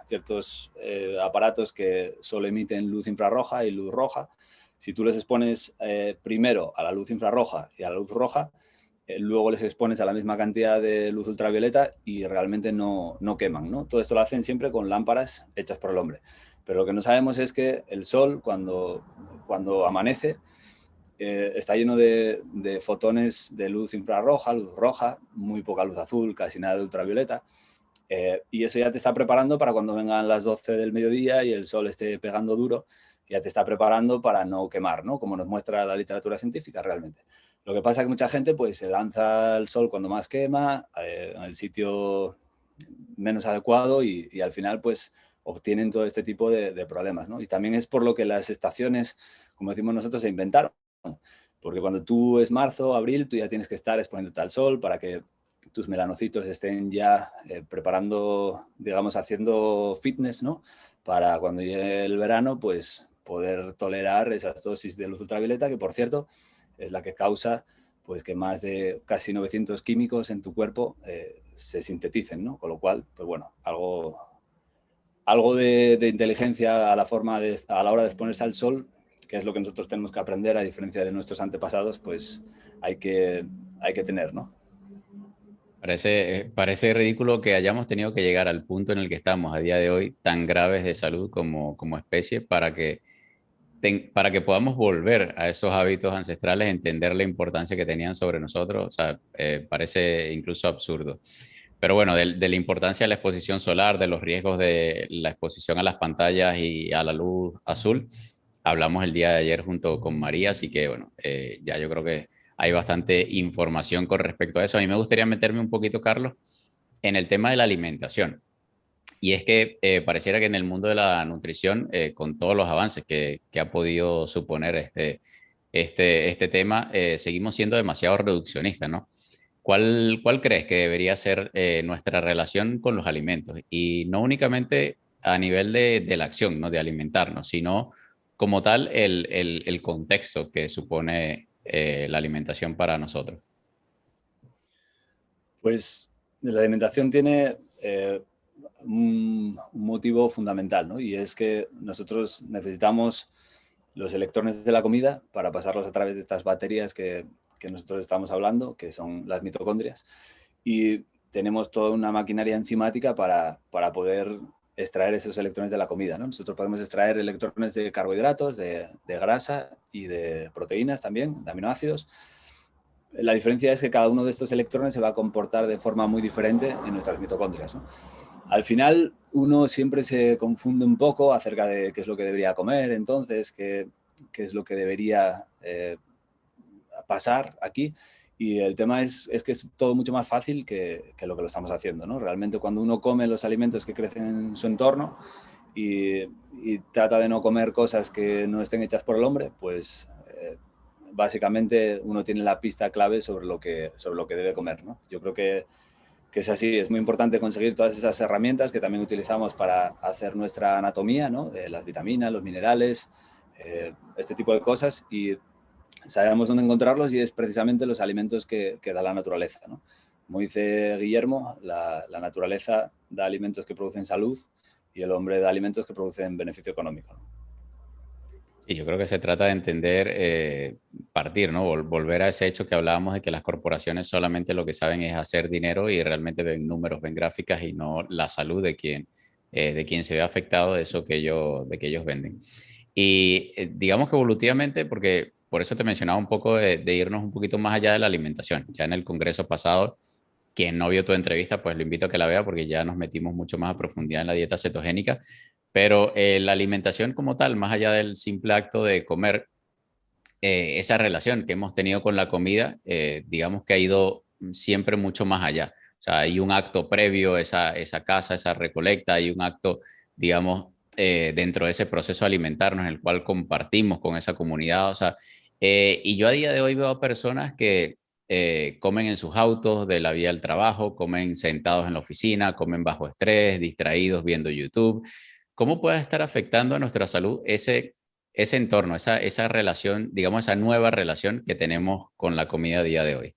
aparatos que solo emiten luz infrarroja y luz roja. Si tú les expones primero a la luz infrarroja y a la luz roja, luego les expones a la misma cantidad de luz ultravioleta y realmente no queman, ¿no? Todo esto lo hacen siempre con lámparas hechas por el hombre. Pero lo que no sabemos es que el sol, cuando amanece, está lleno de fotones de luz infrarroja, luz roja, muy poca luz azul, casi nada de ultravioleta. Y eso ya te está preparando para cuando vengan las 12 del mediodía y el sol esté pegando duro, ya te está preparando para no quemar, ¿no? Como nos muestra la literatura científica realmente. Lo que pasa es que mucha gente pues, se lanza al sol cuando más quema, en el sitio menos adecuado y al final pues obtienen todo este tipo de problemas, ¿no? Y también es por lo que las estaciones como decimos nosotros, se inventaron. Porque cuando tú es marzo, abril, tú ya tienes que estar exponiéndote al sol para que tus melanocitos estén ya preparando, digamos, haciendo fitness, ¿no? Para cuando llegue el verano, pues poder tolerar esas dosis de luz ultravioleta, que por cierto es la que causa pues que más de casi 900 químicos en tu cuerpo se sinteticen, ¿no? Con lo cual, pues bueno, algo de inteligencia a a la hora de exponerse al sol, que es lo que nosotros tenemos que aprender, a diferencia de nuestros antepasados, pues hay que tener, ¿no? Parece ridículo que hayamos tenido que llegar al punto en el que estamos a día de hoy, tan graves de salud como especie, para que podamos volver a esos hábitos ancestrales, entender la importancia que tenían sobre nosotros. O sea, parece incluso absurdo. Pero bueno, de la importancia de la exposición solar, de los riesgos de la exposición a las pantallas y a la luz azul, hablamos el día de ayer junto con María, así que bueno, ya yo creo que hay bastante información con respecto a eso. A mí me gustaría meterme un poquito, Carlos, en el tema de la alimentación. Y es que pareciera que en el mundo de la nutrición, con todos los avances que ha podido suponer este tema, seguimos siendo demasiado reduccionistas, ¿no? ¿Cuál crees que debería ser nuestra relación con los alimentos? Y no únicamente a nivel de la acción, ¿no? De alimentarnos, sino como tal el contexto que supone la alimentación para nosotros. Pues la alimentación tiene un motivo fundamental, ¿no? Y es que nosotros necesitamos los electrones de la comida para pasarlos a través de estas baterías que nosotros estamos hablando, que son las mitocondrias, y tenemos toda una maquinaria enzimática para poder extraer esos electrones de la comida, ¿no? Nosotros podemos extraer electrones de carbohidratos, de grasa y de proteínas también, de aminoácidos. La diferencia es que cada uno de estos electrones se va a comportar de forma muy diferente en nuestras mitocondrias, ¿no? Al final, uno siempre se confunde un poco acerca de qué es lo que debería comer, entonces, qué es lo que debería pasar aquí. Y el tema es que es todo mucho más fácil que lo estamos haciendo, ¿no? Realmente cuando uno come los alimentos que crecen en su entorno y trata de no comer cosas que no estén hechas por el hombre, pues básicamente uno tiene la pista clave sobre lo que debe comer, ¿no? Yo creo que es así, es muy importante conseguir todas esas herramientas que también utilizamos para hacer nuestra anatomía, ¿no? Las vitaminas, los minerales, este tipo de cosas, y sabemos dónde encontrarlos y es precisamente los alimentos que da la naturaleza, ¿no? Como dice Guillermo, la naturaleza da alimentos que producen salud y el hombre da alimentos que producen beneficio económico, ¿no? Sí, yo creo que se trata de entender, partir, ¿no? Volver a ese hecho que hablábamos de que las corporaciones solamente lo que saben es hacer dinero y realmente ven números, ven gráficas y no la salud de quien se ve afectado de eso de que ellos venden. Y digamos que evolutivamente, porque por eso te mencionaba un poco de irnos un poquito más allá de la alimentación. Ya en el congreso pasado, quien no vio tu entrevista, pues lo invito a que la vea porque ya nos metimos mucho más a profundidad en la dieta cetogénica. Pero la alimentación como tal, más allá del simple acto de comer, esa relación que hemos tenido con la comida, digamos que ha ido siempre mucho más allá. O sea, hay un acto previo, esa caza, esa recolecta, hay un acto, digamos, dentro de ese proceso de alimentarnos en el cual compartimos con esa comunidad. O sea, y yo a día de hoy veo a personas que comen en sus autos de la vía al trabajo, comen sentados en la oficina, comen bajo estrés, distraídos viendo YouTube. ¿Cómo puede estar afectando a nuestra salud ese entorno, esa relación, digamos, esa nueva relación que tenemos con la comida a día de hoy?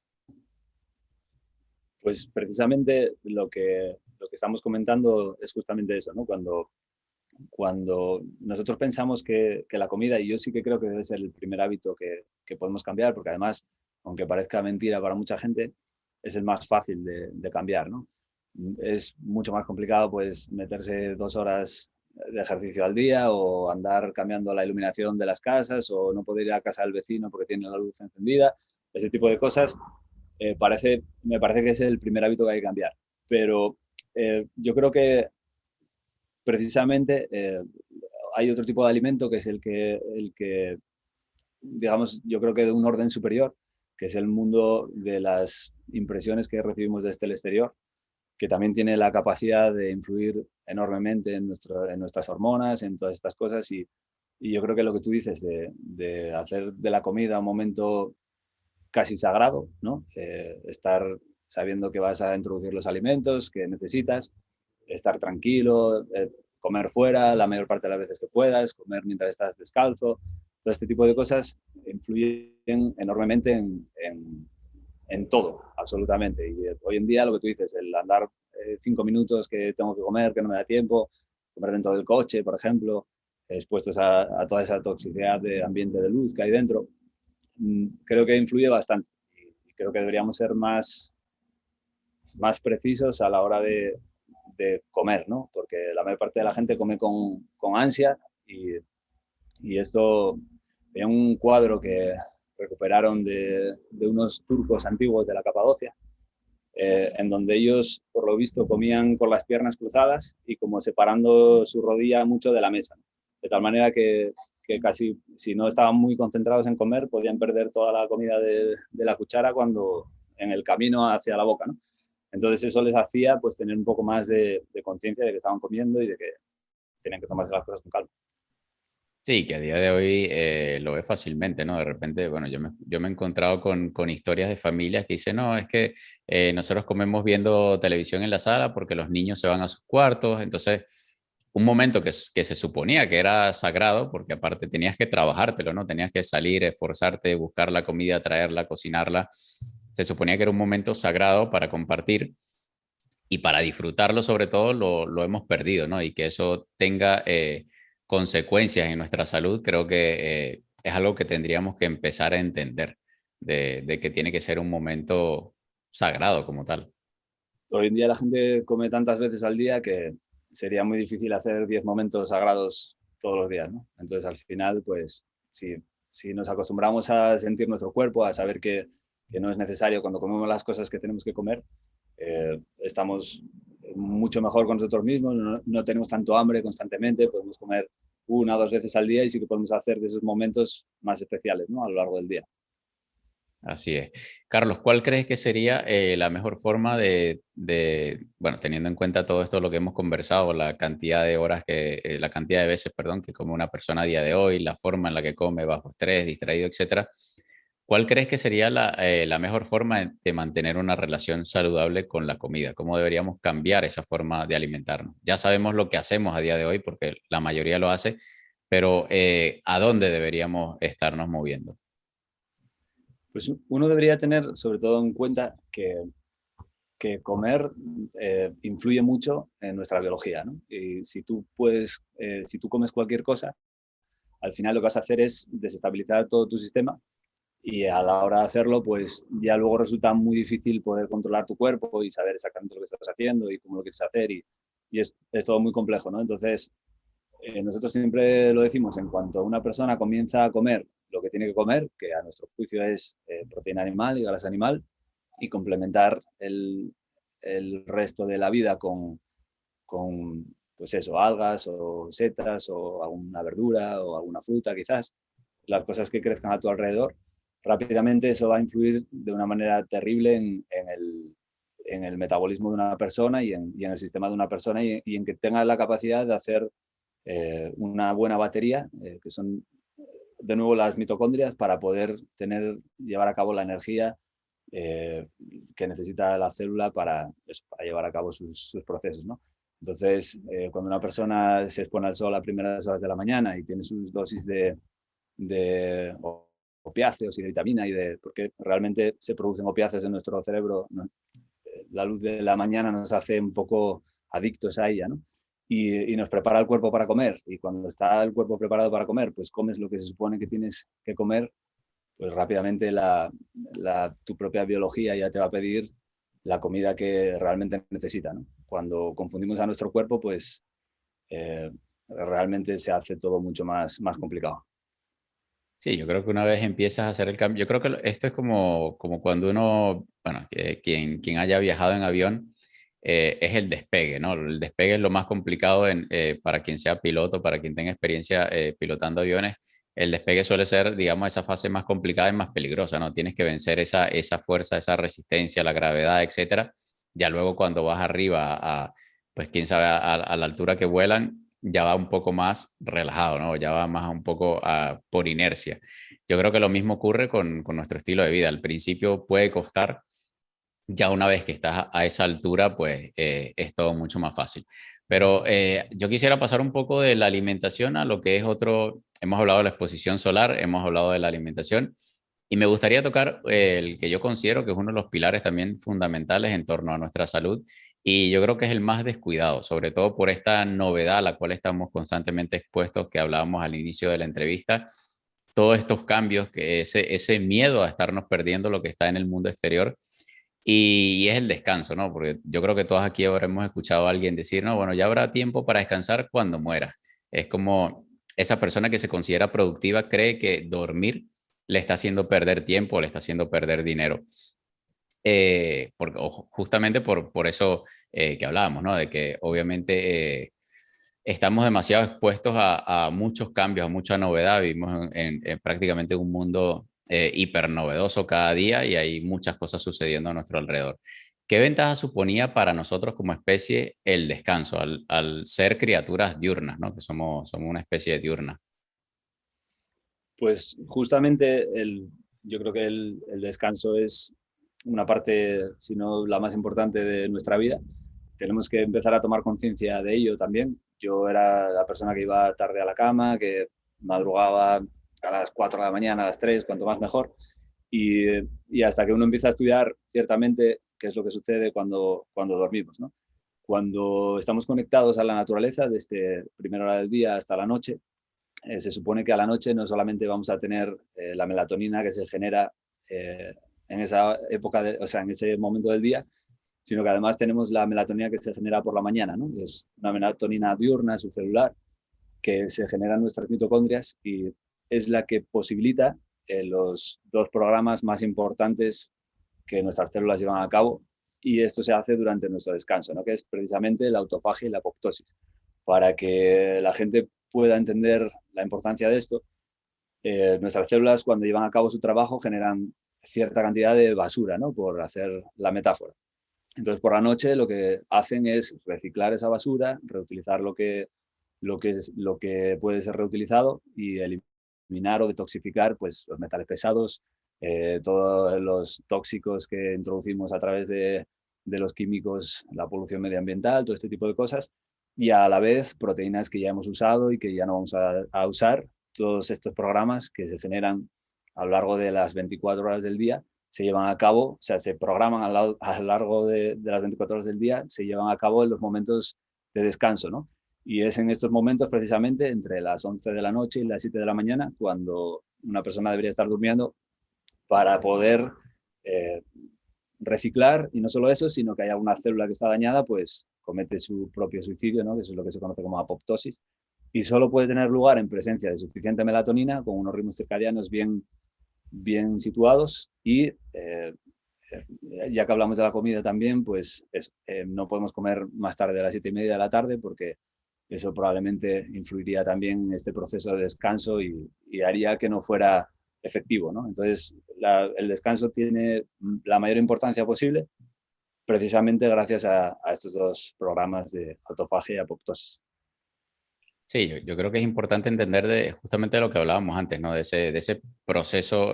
Pues precisamente lo que estamos comentando es justamente eso, ¿no? Cuando nosotros pensamos que la comida, y yo sí que creo que debe ser el primer hábito que podemos cambiar, porque además, aunque parezca mentira para mucha gente, es el más fácil de cambiar, ¿no? Es mucho más complicado pues meterse 2 horas de ejercicio al día o andar cambiando la iluminación de las casas o no poder ir a casa del vecino porque tiene la luz encendida, ese tipo de cosas. Me parece que es el primer hábito que hay que cambiar. Pero yo creo que precisamente hay otro tipo de alimento que es digamos, yo creo que de un orden superior, que es el mundo de las impresiones que recibimos desde el exterior, que también tiene la capacidad de influir enormemente en nuestras hormonas, en todas estas cosas. Y yo creo que lo que tú dices de hacer de la comida un momento casi sagrado, ¿no? Estar sabiendo que vas a introducir los alimentos que necesitas, estar tranquilo, comer fuera la mayor parte de las veces que puedas, comer mientras estás descalzo, todo este tipo de cosas influyen enormemente en todo, absolutamente. Y hoy en día lo que tú dices, el andar 5 minutos que tengo que comer, que no me da tiempo, comer dentro del coche, por ejemplo, expuestos a toda esa toxicidad de ambiente de luz que hay dentro, creo que influye bastante. Y creo que deberíamos ser más precisos a la hora de comer, ¿no? Porque la mayor parte de la gente come con ansia y esto, hay un cuadro que recuperaron de unos turcos antiguos de la Capadocia, en donde ellos, por lo visto, comían con las piernas cruzadas y como separando su rodilla mucho de la mesa, ¿no? De tal manera que casi, si no estaban muy concentrados en comer, podían perder toda la comida de la cuchara cuando en el camino hacia la boca, ¿no? Entonces eso les hacía pues tener un poco más de conciencia de que estaban comiendo y de que tenían que tomarse las cosas con calma. Sí, que a día de hoy lo ve fácilmente, ¿no? De repente, bueno, yo me he encontrado con historias de familias que dicen, no, es que nosotros comemos viendo televisión en la sala porque los niños se van a sus cuartos, entonces un momento que se suponía que era sagrado, porque aparte tenías que trabajártelo, ¿no? Tenías que salir, esforzarte, buscar la comida, traerla, cocinarla, se suponía que era un momento sagrado para compartir y para disfrutarlo sobre todo lo hemos perdido, ¿no? Y que eso tenga consecuencias en nuestra salud, creo que es algo que tendríamos que empezar a entender, de que tiene que ser un momento sagrado como tal. Hoy en día la gente come tantas veces al día que sería muy difícil hacer 10 momentos sagrados todos los días, ¿no? Entonces al final, pues si nos acostumbramos a sentir nuestro cuerpo, a saber que no es necesario cuando comemos las cosas que tenemos que comer, estamos mucho mejor con nosotros mismos, no tenemos tanto hambre constantemente, podemos comer 1 o 2 veces al día y sí que podemos hacer de esos momentos más especiales, ¿no? A lo largo del día. Así es. Carlos, ¿cuál crees que sería la mejor forma bueno, teniendo en cuenta todo esto, lo que hemos conversado, la cantidad de horas la cantidad de veces, perdón, que come una persona a día de hoy, la forma en la que come bajo estrés, distraído, etcétera? ¿Cuál crees que sería la mejor forma de mantener una relación saludable con la comida? ¿Cómo deberíamos cambiar esa forma de alimentarnos? Ya sabemos lo que hacemos a día de hoy porque la mayoría lo hace, pero ¿a dónde deberíamos estarnos moviendo? Pues uno debería tener sobre todo en cuenta que comer influye mucho en nuestra biología, ¿no? Y si tú comes cualquier cosa, al final lo que vas a hacer es desestabilizar todo tu sistema y a la hora de hacerlo, pues ya luego resulta muy difícil poder controlar tu cuerpo y saber exactamente lo que estás haciendo y cómo lo quieres hacer y es todo muy complejo, ¿no? Entonces, nosotros siempre lo decimos, en cuanto una persona comienza a comer lo que tiene que comer, que a nuestro juicio es proteína animal y grasa animal, y complementar el resto de la vida con, pues eso, algas o setas o alguna verdura o alguna fruta quizás, las cosas que crezcan a tu alrededor, rápidamente eso va a influir de una manera terrible en el metabolismo de una persona y en el sistema de una persona y en que tenga la capacidad de hacer una buena batería, que son de nuevo las mitocondrias, para poder llevar a cabo la energía eh, que necesita la célula para, eso, para llevar a cabo sus procesos, ¿no? Entonces, cuando una persona se expone al sol a primeras horas de la mañana y tiene sus dosis de opiáceos y de vitamina, porque realmente se producen opiáceos en nuestro cerebro, ¿no? La luz de la mañana nos hace un poco adictos a ella, ¿no? Y nos prepara el cuerpo para comer. Y cuando está el cuerpo preparado para comer, pues comes lo que se supone que tienes que comer, pues rápidamente tu propia biología ya te va a pedir la comida que realmente necesita, ¿no? Cuando confundimos a nuestro cuerpo, pues realmente se hace todo mucho más complicado. Sí, yo creo que una vez empiezas a hacer el cambio, yo creo que esto es como cuando uno, bueno, quien haya viajado en avión, es el despegue, ¿no? El despegue es lo más complicado para quien sea piloto, para quien tenga experiencia pilotando aviones. El despegue suele ser, digamos, esa fase más complicada y más peligrosa, ¿no? Tienes que vencer esa fuerza, esa resistencia, la gravedad, etcétera. Ya luego cuando vas arriba pues quién sabe, a la altura que vuelan, ya va un poco más relajado, ¿no? Ya va más un poco por inercia. Yo creo que lo mismo ocurre con nuestro estilo de vida. Al principio puede costar, ya una vez que estás a esa altura, pues es todo mucho más fácil. Pero yo quisiera pasar un poco de la alimentación a lo que es otro, hemos hablado de la exposición solar, hemos hablado de la alimentación, y me gustaría tocar el que yo considero que es uno de los pilares también fundamentales en torno a nuestra salud, y yo creo que es el más descuidado, sobre todo por esta novedad a la cual estamos constantemente expuestos, que hablábamos al inicio de la entrevista, todos estos cambios, que ese miedo a estarnos perdiendo lo que está en el mundo exterior y es el descanso, ¿no? Porque yo creo que todos aquí habremos escuchado a alguien decir, no, bueno, ya habrá tiempo para descansar cuando muera. Es como esa persona que se considera productiva cree que dormir le está haciendo perder tiempo, le está haciendo perder dinero. O justamente por eso que hablábamos, ¿no? De que obviamente estamos demasiado expuestos a muchos cambios, a mucha novedad. Vivimos en prácticamente un mundo hiper novedoso cada día y hay muchas cosas sucediendo a nuestro alrededor. ¿Qué ventaja suponía para nosotros como especie el descanso al ser criaturas diurnas, ¿no? Que somos una especie de diurna? Pues justamente yo creo que el descanso es una parte, si no la más importante de nuestra vida. Tenemos que empezar a tomar conciencia de ello también. Yo era la persona que iba tarde a la cama, que madrugaba a las 4 de la mañana, a las 3, cuanto más mejor. Y hasta que uno empieza a estudiar ciertamente qué es lo que sucede cuando dormimos, ¿no? Cuando estamos conectados a la naturaleza, desde primera hora del día hasta la noche, se supone que a la noche no solamente vamos a tener la melatonina que se genera eh, en esa época, o sea, en ese momento del día, sino que además tenemos la melatonina que se genera por la mañana, ¿no? Que es una melatonina diurna, subcelular, que se genera en nuestras mitocondrias y es la que posibilita los dos programas más importantes que nuestras células llevan a cabo, y esto se hace durante nuestro descanso, ¿no? Que es precisamente la autofagia y la apoptosis. Para que la gente pueda entender la importancia de esto, nuestras células cuando llevan a cabo su trabajo generan cierta cantidad de basura, ¿no? Por hacer la metáfora. Entonces, por la noche lo que hacen es reciclar esa basura, reutilizar lo que puede ser reutilizado y eliminar o detoxificar pues, los metales pesados, todos los tóxicos que introducimos a través de los químicos, la polución medioambiental, todo este tipo de cosas, y a la vez proteínas que ya hemos usado y que ya no vamos a usar. Todos estos programas que se generan a lo largo de las 24 horas del día se llevan a cabo, o sea, se programan a lo largo de las 24 horas del día, se llevan a cabo en los momentos de descanso, ¿no? Y es en estos momentos, precisamente, entre las 11 de la noche y las 7 de la mañana, cuando una persona debería estar durmiendo para poder eh, reciclar, y no solo eso, sino que haya una célula que está dañada, pues comete su propio suicidio, ¿no? Que eso es lo que se conoce como apoptosis, y solo puede tener lugar en presencia de suficiente melatonina, con unos ritmos circadianos bien situados, y ya que hablamos de la comida también, pues no podemos comer más tarde de las 7:30 de la tarde, porque eso probablemente influiría también en este proceso de descanso y haría que no fuera efectivo, ¿no? Entonces, el descanso tiene la mayor importancia posible precisamente gracias a estos dos programas de autofagia y apoptosis. Sí, yo creo que es importante entender justamente de lo que hablábamos antes, ¿no? De ese proceso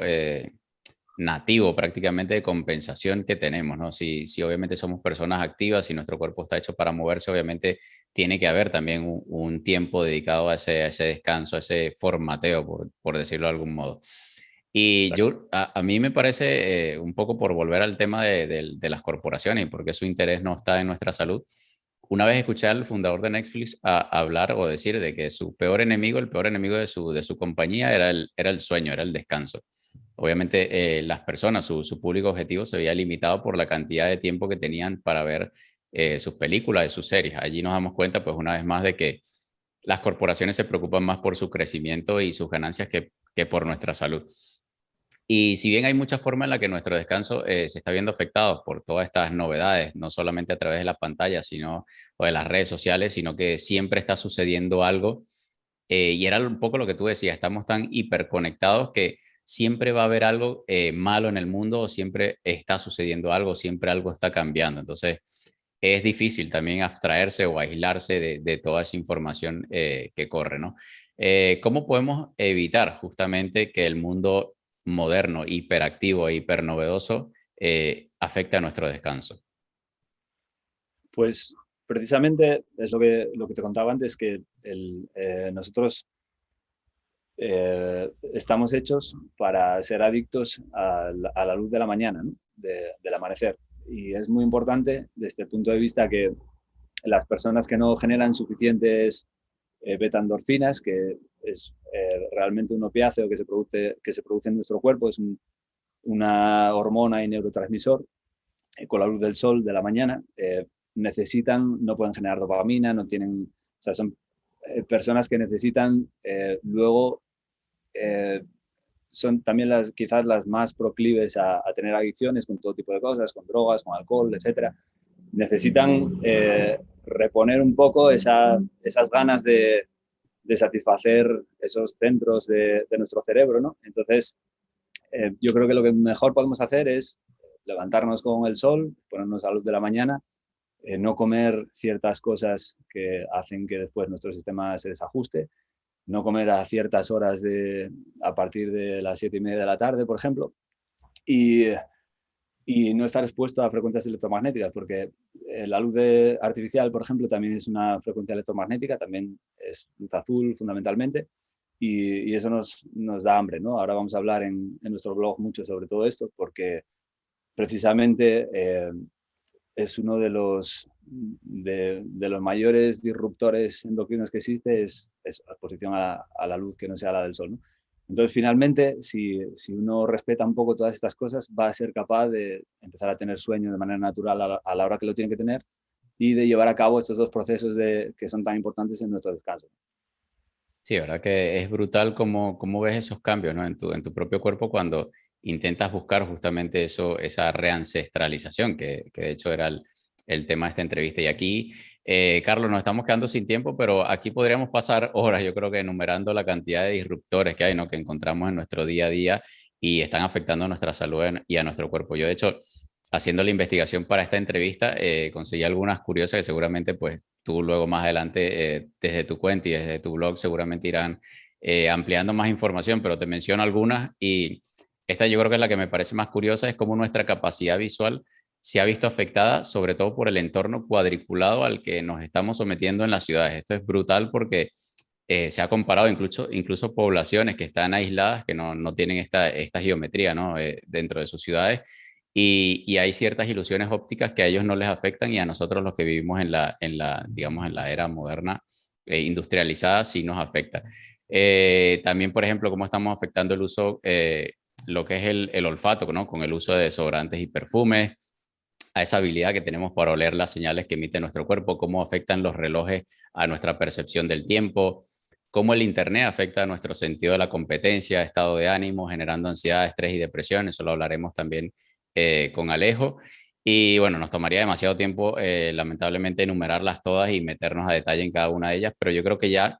nativo prácticamente de compensación que tenemos, ¿no? Si obviamente somos personas activas y nuestro cuerpo está hecho para moverse, obviamente tiene que haber también un tiempo dedicado a ese descanso, a ese formateo, por decirlo de algún modo. Y Exacto. a mí me parece, un poco por volver al tema de las corporaciones y porque su interés no está en nuestra salud. Una vez escuché al fundador de Netflix hablar o decir de que su peor enemigo, el peor enemigo de su compañía era el sueño, era el descanso. Obviamente, las personas, su público objetivo se veía limitado por la cantidad de tiempo que tenían para ver sus películas y sus series. Allí nos damos cuenta, pues, una vez más, de que las corporaciones se preocupan más por su crecimiento y sus ganancias que por nuestra salud. Y si bien hay muchas formas en las que nuestro descanso se está viendo afectado por todas estas novedades, no solamente a través de las pantallas, sino o de las redes sociales, sino que siempre está sucediendo algo. Y era un poco lo que tú decías, estamos tan hiperconectados que siempre va a haber algo malo en el mundo, o siempre está sucediendo algo, siempre algo está cambiando. Entonces, es difícil también abstraerse o aislarse de toda esa información que corre, ¿no? ¿Cómo podemos evitar justamente que el mundo moderno, hiperactivo e hipernovedoso afecte a nuestro descanso? Pues precisamente es lo que te contaba antes, que nosotros estamos hechos para ser adictos a la luz de la mañana, ¿no? Del amanecer. Y es muy importante desde el punto de vista que las personas que no generan suficientes beta-endorfinas, que es realmente un opiáceo que se produce en nuestro cuerpo, es una hormona y neurotransmisor, con la luz del sol de la mañana, no pueden generar dopamina, no tienen, o sea, son personas que necesitan luego, eh, son también quizás las más proclives a tener adicciones con todo tipo de cosas, con drogas, con alcohol, etcétera. Necesitan reponer un poco esas ganas de satisfacer esos centros de nuestro cerebro, ¿no? Entonces, yo creo que lo que mejor podemos hacer es levantarnos con el sol, ponernos a la luz de la mañana, no comer ciertas cosas que hacen que después nuestro sistema se desajuste, no comer a ciertas horas a partir de las 7:30 de la tarde, por ejemplo, y, y no estar expuesto a frecuencias electromagnéticas, porque la luz artificial, por ejemplo, también es una frecuencia electromagnética, también es luz azul fundamentalmente, y eso nos da hambre, ¿no? Ahora vamos a hablar en nuestro blog mucho sobre todo esto, porque precisamente es uno de los mayores disruptores endocrinos que existe, es la exposición a la luz que no sea la del sol, ¿no? Entonces, finalmente, si uno respeta un poco todas estas cosas, va a ser capaz de empezar a tener sueño de manera natural a la hora que lo tiene que tener y de llevar a cabo estos dos procesos que son tan importantes en nuestro descanso. Sí, verdad que es brutal cómo ves esos cambios, ¿no? En tu propio cuerpo cuando intentas buscar justamente eso, esa reancestralización, que de hecho era el tema de esta entrevista. Y aquí, Carlos, nos estamos quedando sin tiempo, pero aquí podríamos pasar horas, yo creo que enumerando la cantidad de disruptores que hay, ¿no? Que encontramos en nuestro día a día y están afectando a nuestra salud y a nuestro cuerpo. Yo, de hecho, haciendo la investigación para esta entrevista, conseguí algunas curiosas que seguramente pues tú luego más adelante desde tu cuenta y desde tu blog seguramente irán ampliando más información, pero te menciono algunas y esta yo creo que es la que me parece más curiosa, es cómo nuestra capacidad visual se ha visto afectada, sobre todo por el entorno cuadriculado al que nos estamos sometiendo en las ciudades. Esto es brutal porque se ha comparado incluso poblaciones que están aisladas, que no tienen esta geometría, ¿no? Dentro de sus ciudades y hay ciertas ilusiones ópticas que a ellos no les afectan y a nosotros los que vivimos digamos, en la era moderna industrializada sí nos afecta. También, por ejemplo, cómo estamos afectando el uso, lo que es el olfato, ¿no? Con el uso de desodorantes y perfumes, a esa habilidad que tenemos para oler las señales que emite nuestro cuerpo, cómo afectan los relojes a nuestra percepción del tiempo, cómo el Internet afecta a nuestro sentido de la competencia, estado de ánimo, generando ansiedad, estrés y depresión. Eso lo hablaremos también con Alejo. Y bueno, nos tomaría demasiado tiempo, lamentablemente, enumerarlas todas y meternos a detalle en cada una de ellas, pero yo creo que ya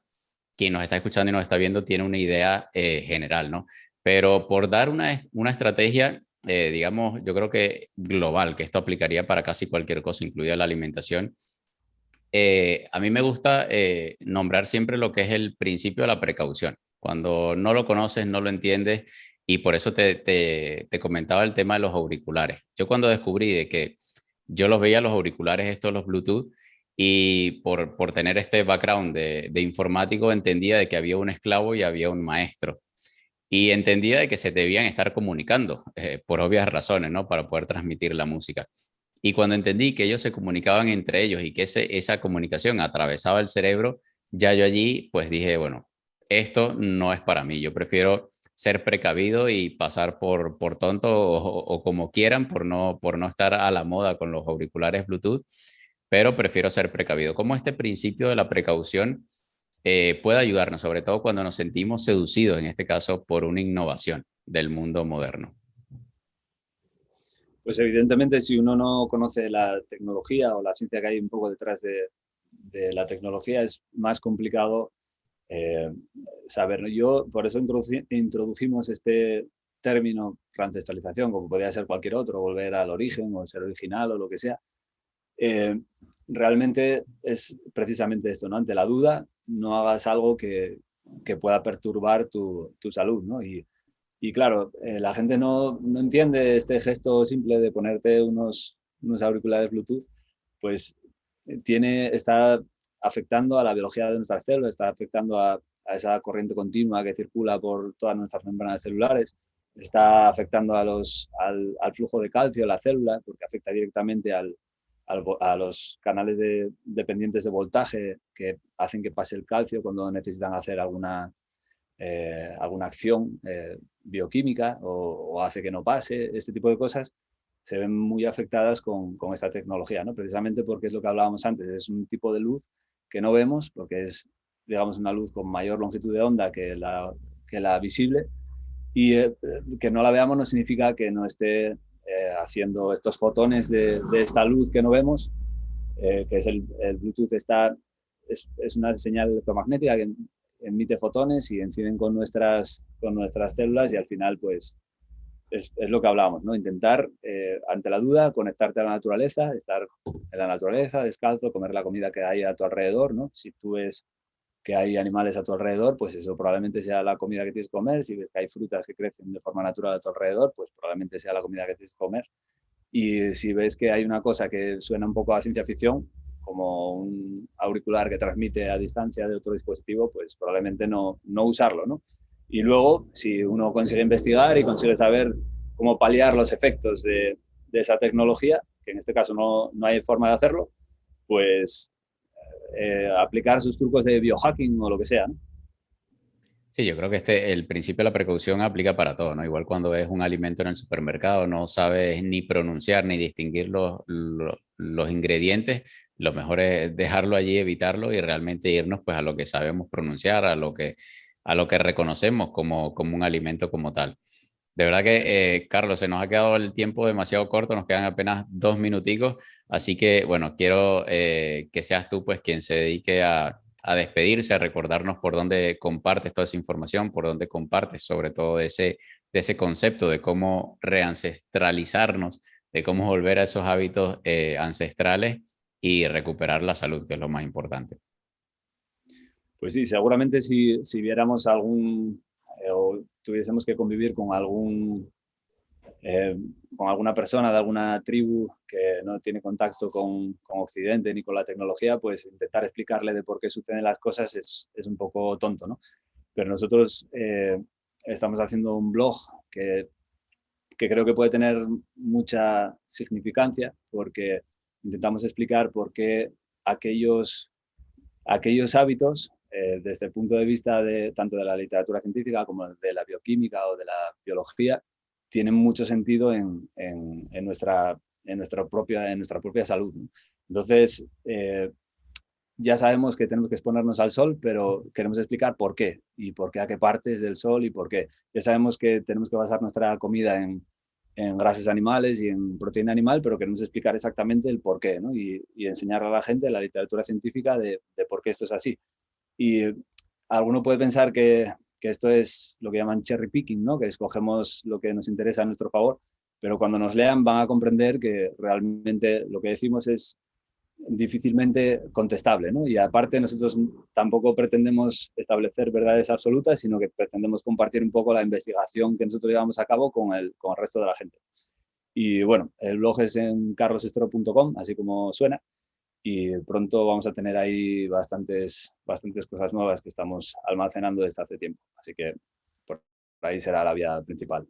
quien nos está escuchando y nos está viendo tiene una idea general, ¿no? Pero por dar una estrategia, digamos, yo creo que global, que esto aplicaría para casi cualquier cosa, incluida la alimentación, a mí me gusta nombrar siempre lo que es el principio de la precaución. Cuando no lo conoces, no lo entiendes, y por eso te comentaba el tema de los auriculares. Yo cuando descubrí de que yo los veía los auriculares, estos, los Bluetooth, y por tener este background de informático, entendía de que había un esclavo y había un maestro. Y entendía de que se debían estar comunicando, por obvias razones, ¿no? Para poder transmitir la música. Y cuando entendí que ellos se comunicaban entre ellos y que esa comunicación atravesaba el cerebro, ya yo allí pues dije, bueno, esto no es para mí. Yo prefiero ser precavido y pasar por tonto o como quieran por no estar a la moda con los auriculares Bluetooth, pero prefiero ser precavido. Como este principio de la precaución puede ayudarnos, sobre todo cuando nos sentimos seducidos, en este caso, por una innovación del mundo moderno. Pues evidentemente, si uno no conoce la tecnología o la ciencia que hay un poco detrás de la tecnología, es más complicado eh, saberlo. Por eso introdujimos este término reancestralización, como podría ser cualquier otro, volver al origen o ser original o lo que sea, eh, realmente es precisamente esto, ¿no? Ante la duda, no hagas algo que pueda perturbar tu salud, ¿no? Y claro, la gente no entiende este gesto simple de ponerte unos auriculares Bluetooth, pues está afectando a la biología de nuestras células, está afectando a esa corriente continua que circula por todas nuestras membranas celulares, está afectando al flujo de calcio de la célula, porque afecta directamente a los canales dependientes de voltaje que hacen que pase el calcio cuando necesitan hacer alguna acción bioquímica o hace que no pase. Este tipo de cosas se ven muy afectadas con esta tecnología, ¿no? Precisamente porque es lo que hablábamos antes, es un tipo de luz que no vemos porque es, digamos, una luz con mayor longitud de onda que la visible, y que no la veamos no significa que no esté haciendo estos fotones de esta luz que no vemos, que es el Bluetooth. Es una señal electromagnética que emite fotones y inciden con nuestras células, y al final pues es lo que hablábamos, ¿no? Intentar, ante la duda, conectarte a la naturaleza, estar en la naturaleza, descalzo, comer la comida que hay a tu alrededor, ¿no? Si tú ves que hay animales a tu alrededor, pues eso probablemente sea la comida que tienes que comer. Si ves que hay frutas que crecen de forma natural a tu alrededor, pues probablemente sea la comida que tienes que comer. Y si ves que hay una cosa que suena un poco a ciencia ficción, como un auricular que transmite a distancia de otro dispositivo, pues probablemente no usarlo, ¿no? Y luego, si uno consigue investigar y consigue saber cómo paliar los efectos de esa tecnología, que en este caso no hay forma de hacerlo, pues aplicar sus trucos de biohacking o lo que sea, ¿no? Sí, yo creo que el principio de la precaución aplica para todo, ¿no? Igual cuando ves un alimento en el supermercado, no sabes ni pronunciar ni distinguir los ingredientes, lo mejor es dejarlo allí, evitarlo y realmente irnos pues a lo que sabemos pronunciar, a lo que reconocemos como un alimento como tal. De verdad que, Carlos, se nos ha quedado el tiempo demasiado corto, nos quedan apenas 2 minuticos, así que, bueno, quiero que seas tú, pues, quien se dedique a despedirse, a recordarnos por dónde compartes toda esa información, por dónde compartes sobre todo de ese concepto de cómo reancestralizarnos, de cómo volver a esos hábitos ancestrales y recuperar la salud, que es lo más importante. Pues sí, seguramente si viéramos o tuviésemos que convivir con alguna persona de alguna tribu que no tiene contacto con Occidente ni con la tecnología, pues intentar explicarle de por qué suceden las cosas es un poco tonto, ¿no? Pero nosotros estamos haciendo un blog que creo que puede tener mucha significancia, porque intentamos explicar por qué aquellos hábitos, desde el punto de vista tanto de la literatura científica como de la bioquímica o de la biología, tienen mucho sentido en nuestra propia salud, ¿no? Entonces, ya sabemos que tenemos que exponernos al sol, pero queremos explicar por qué y por qué, a qué partes del sol y por qué. Ya sabemos que tenemos que basar nuestra comida en grasas animales y en proteína animal, pero queremos explicar exactamente el por qué, ¿no? Y enseñar a la gente la literatura científica de por qué esto es así. Y alguno puede pensar que esto es lo que llaman cherry picking, ¿no? Que escogemos lo que nos interesa a nuestro favor, pero cuando nos lean van a comprender que realmente lo que decimos es difícilmente contestable, ¿no? Y aparte nosotros tampoco pretendemos establecer verdades absolutas, sino que pretendemos compartir un poco la investigación que nosotros llevamos a cabo con el resto de la gente. Y bueno, el blog es en carlosestro.com, así como suena, y pronto vamos a tener ahí bastantes cosas nuevas que estamos almacenando desde hace tiempo. Así que por ahí será la vía principal.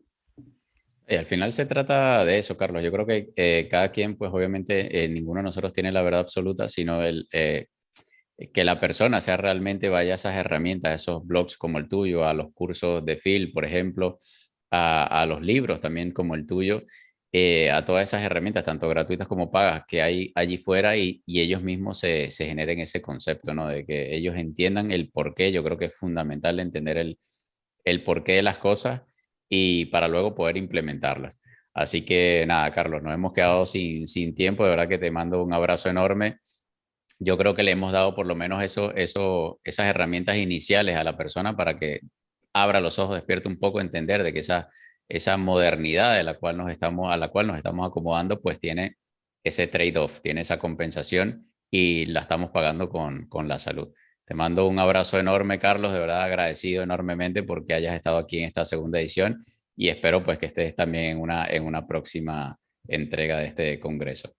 Y al final se trata de eso, Carlos. Yo creo que cada quien, pues obviamente, ninguno de nosotros tiene la verdad absoluta, sino que la persona sea realmente vaya a esas herramientas, a esos blogs como el tuyo, a los cursos de Phil, por ejemplo, a los libros también como el tuyo, a todas esas herramientas, tanto gratuitas como pagas, que hay allí fuera y ellos mismos se generen ese concepto, ¿no? De que ellos entiendan el porqué. Yo creo que es fundamental entender el porqué de las cosas y para luego poder implementarlas. Así que nada, Carlos, nos hemos quedado sin tiempo. De verdad que te mando un abrazo enorme. Yo creo que le hemos dado por lo menos esas herramientas iniciales a la persona para que abra los ojos, despierte un poco, entender de que esa modernidad a la cual nos estamos acomodando, pues tiene ese trade-off, tiene esa compensación y la estamos pagando con la salud. Te mando un abrazo enorme, Carlos, de verdad agradecido enormemente porque hayas estado aquí en esta segunda edición y espero pues que estés también en una próxima entrega de este congreso.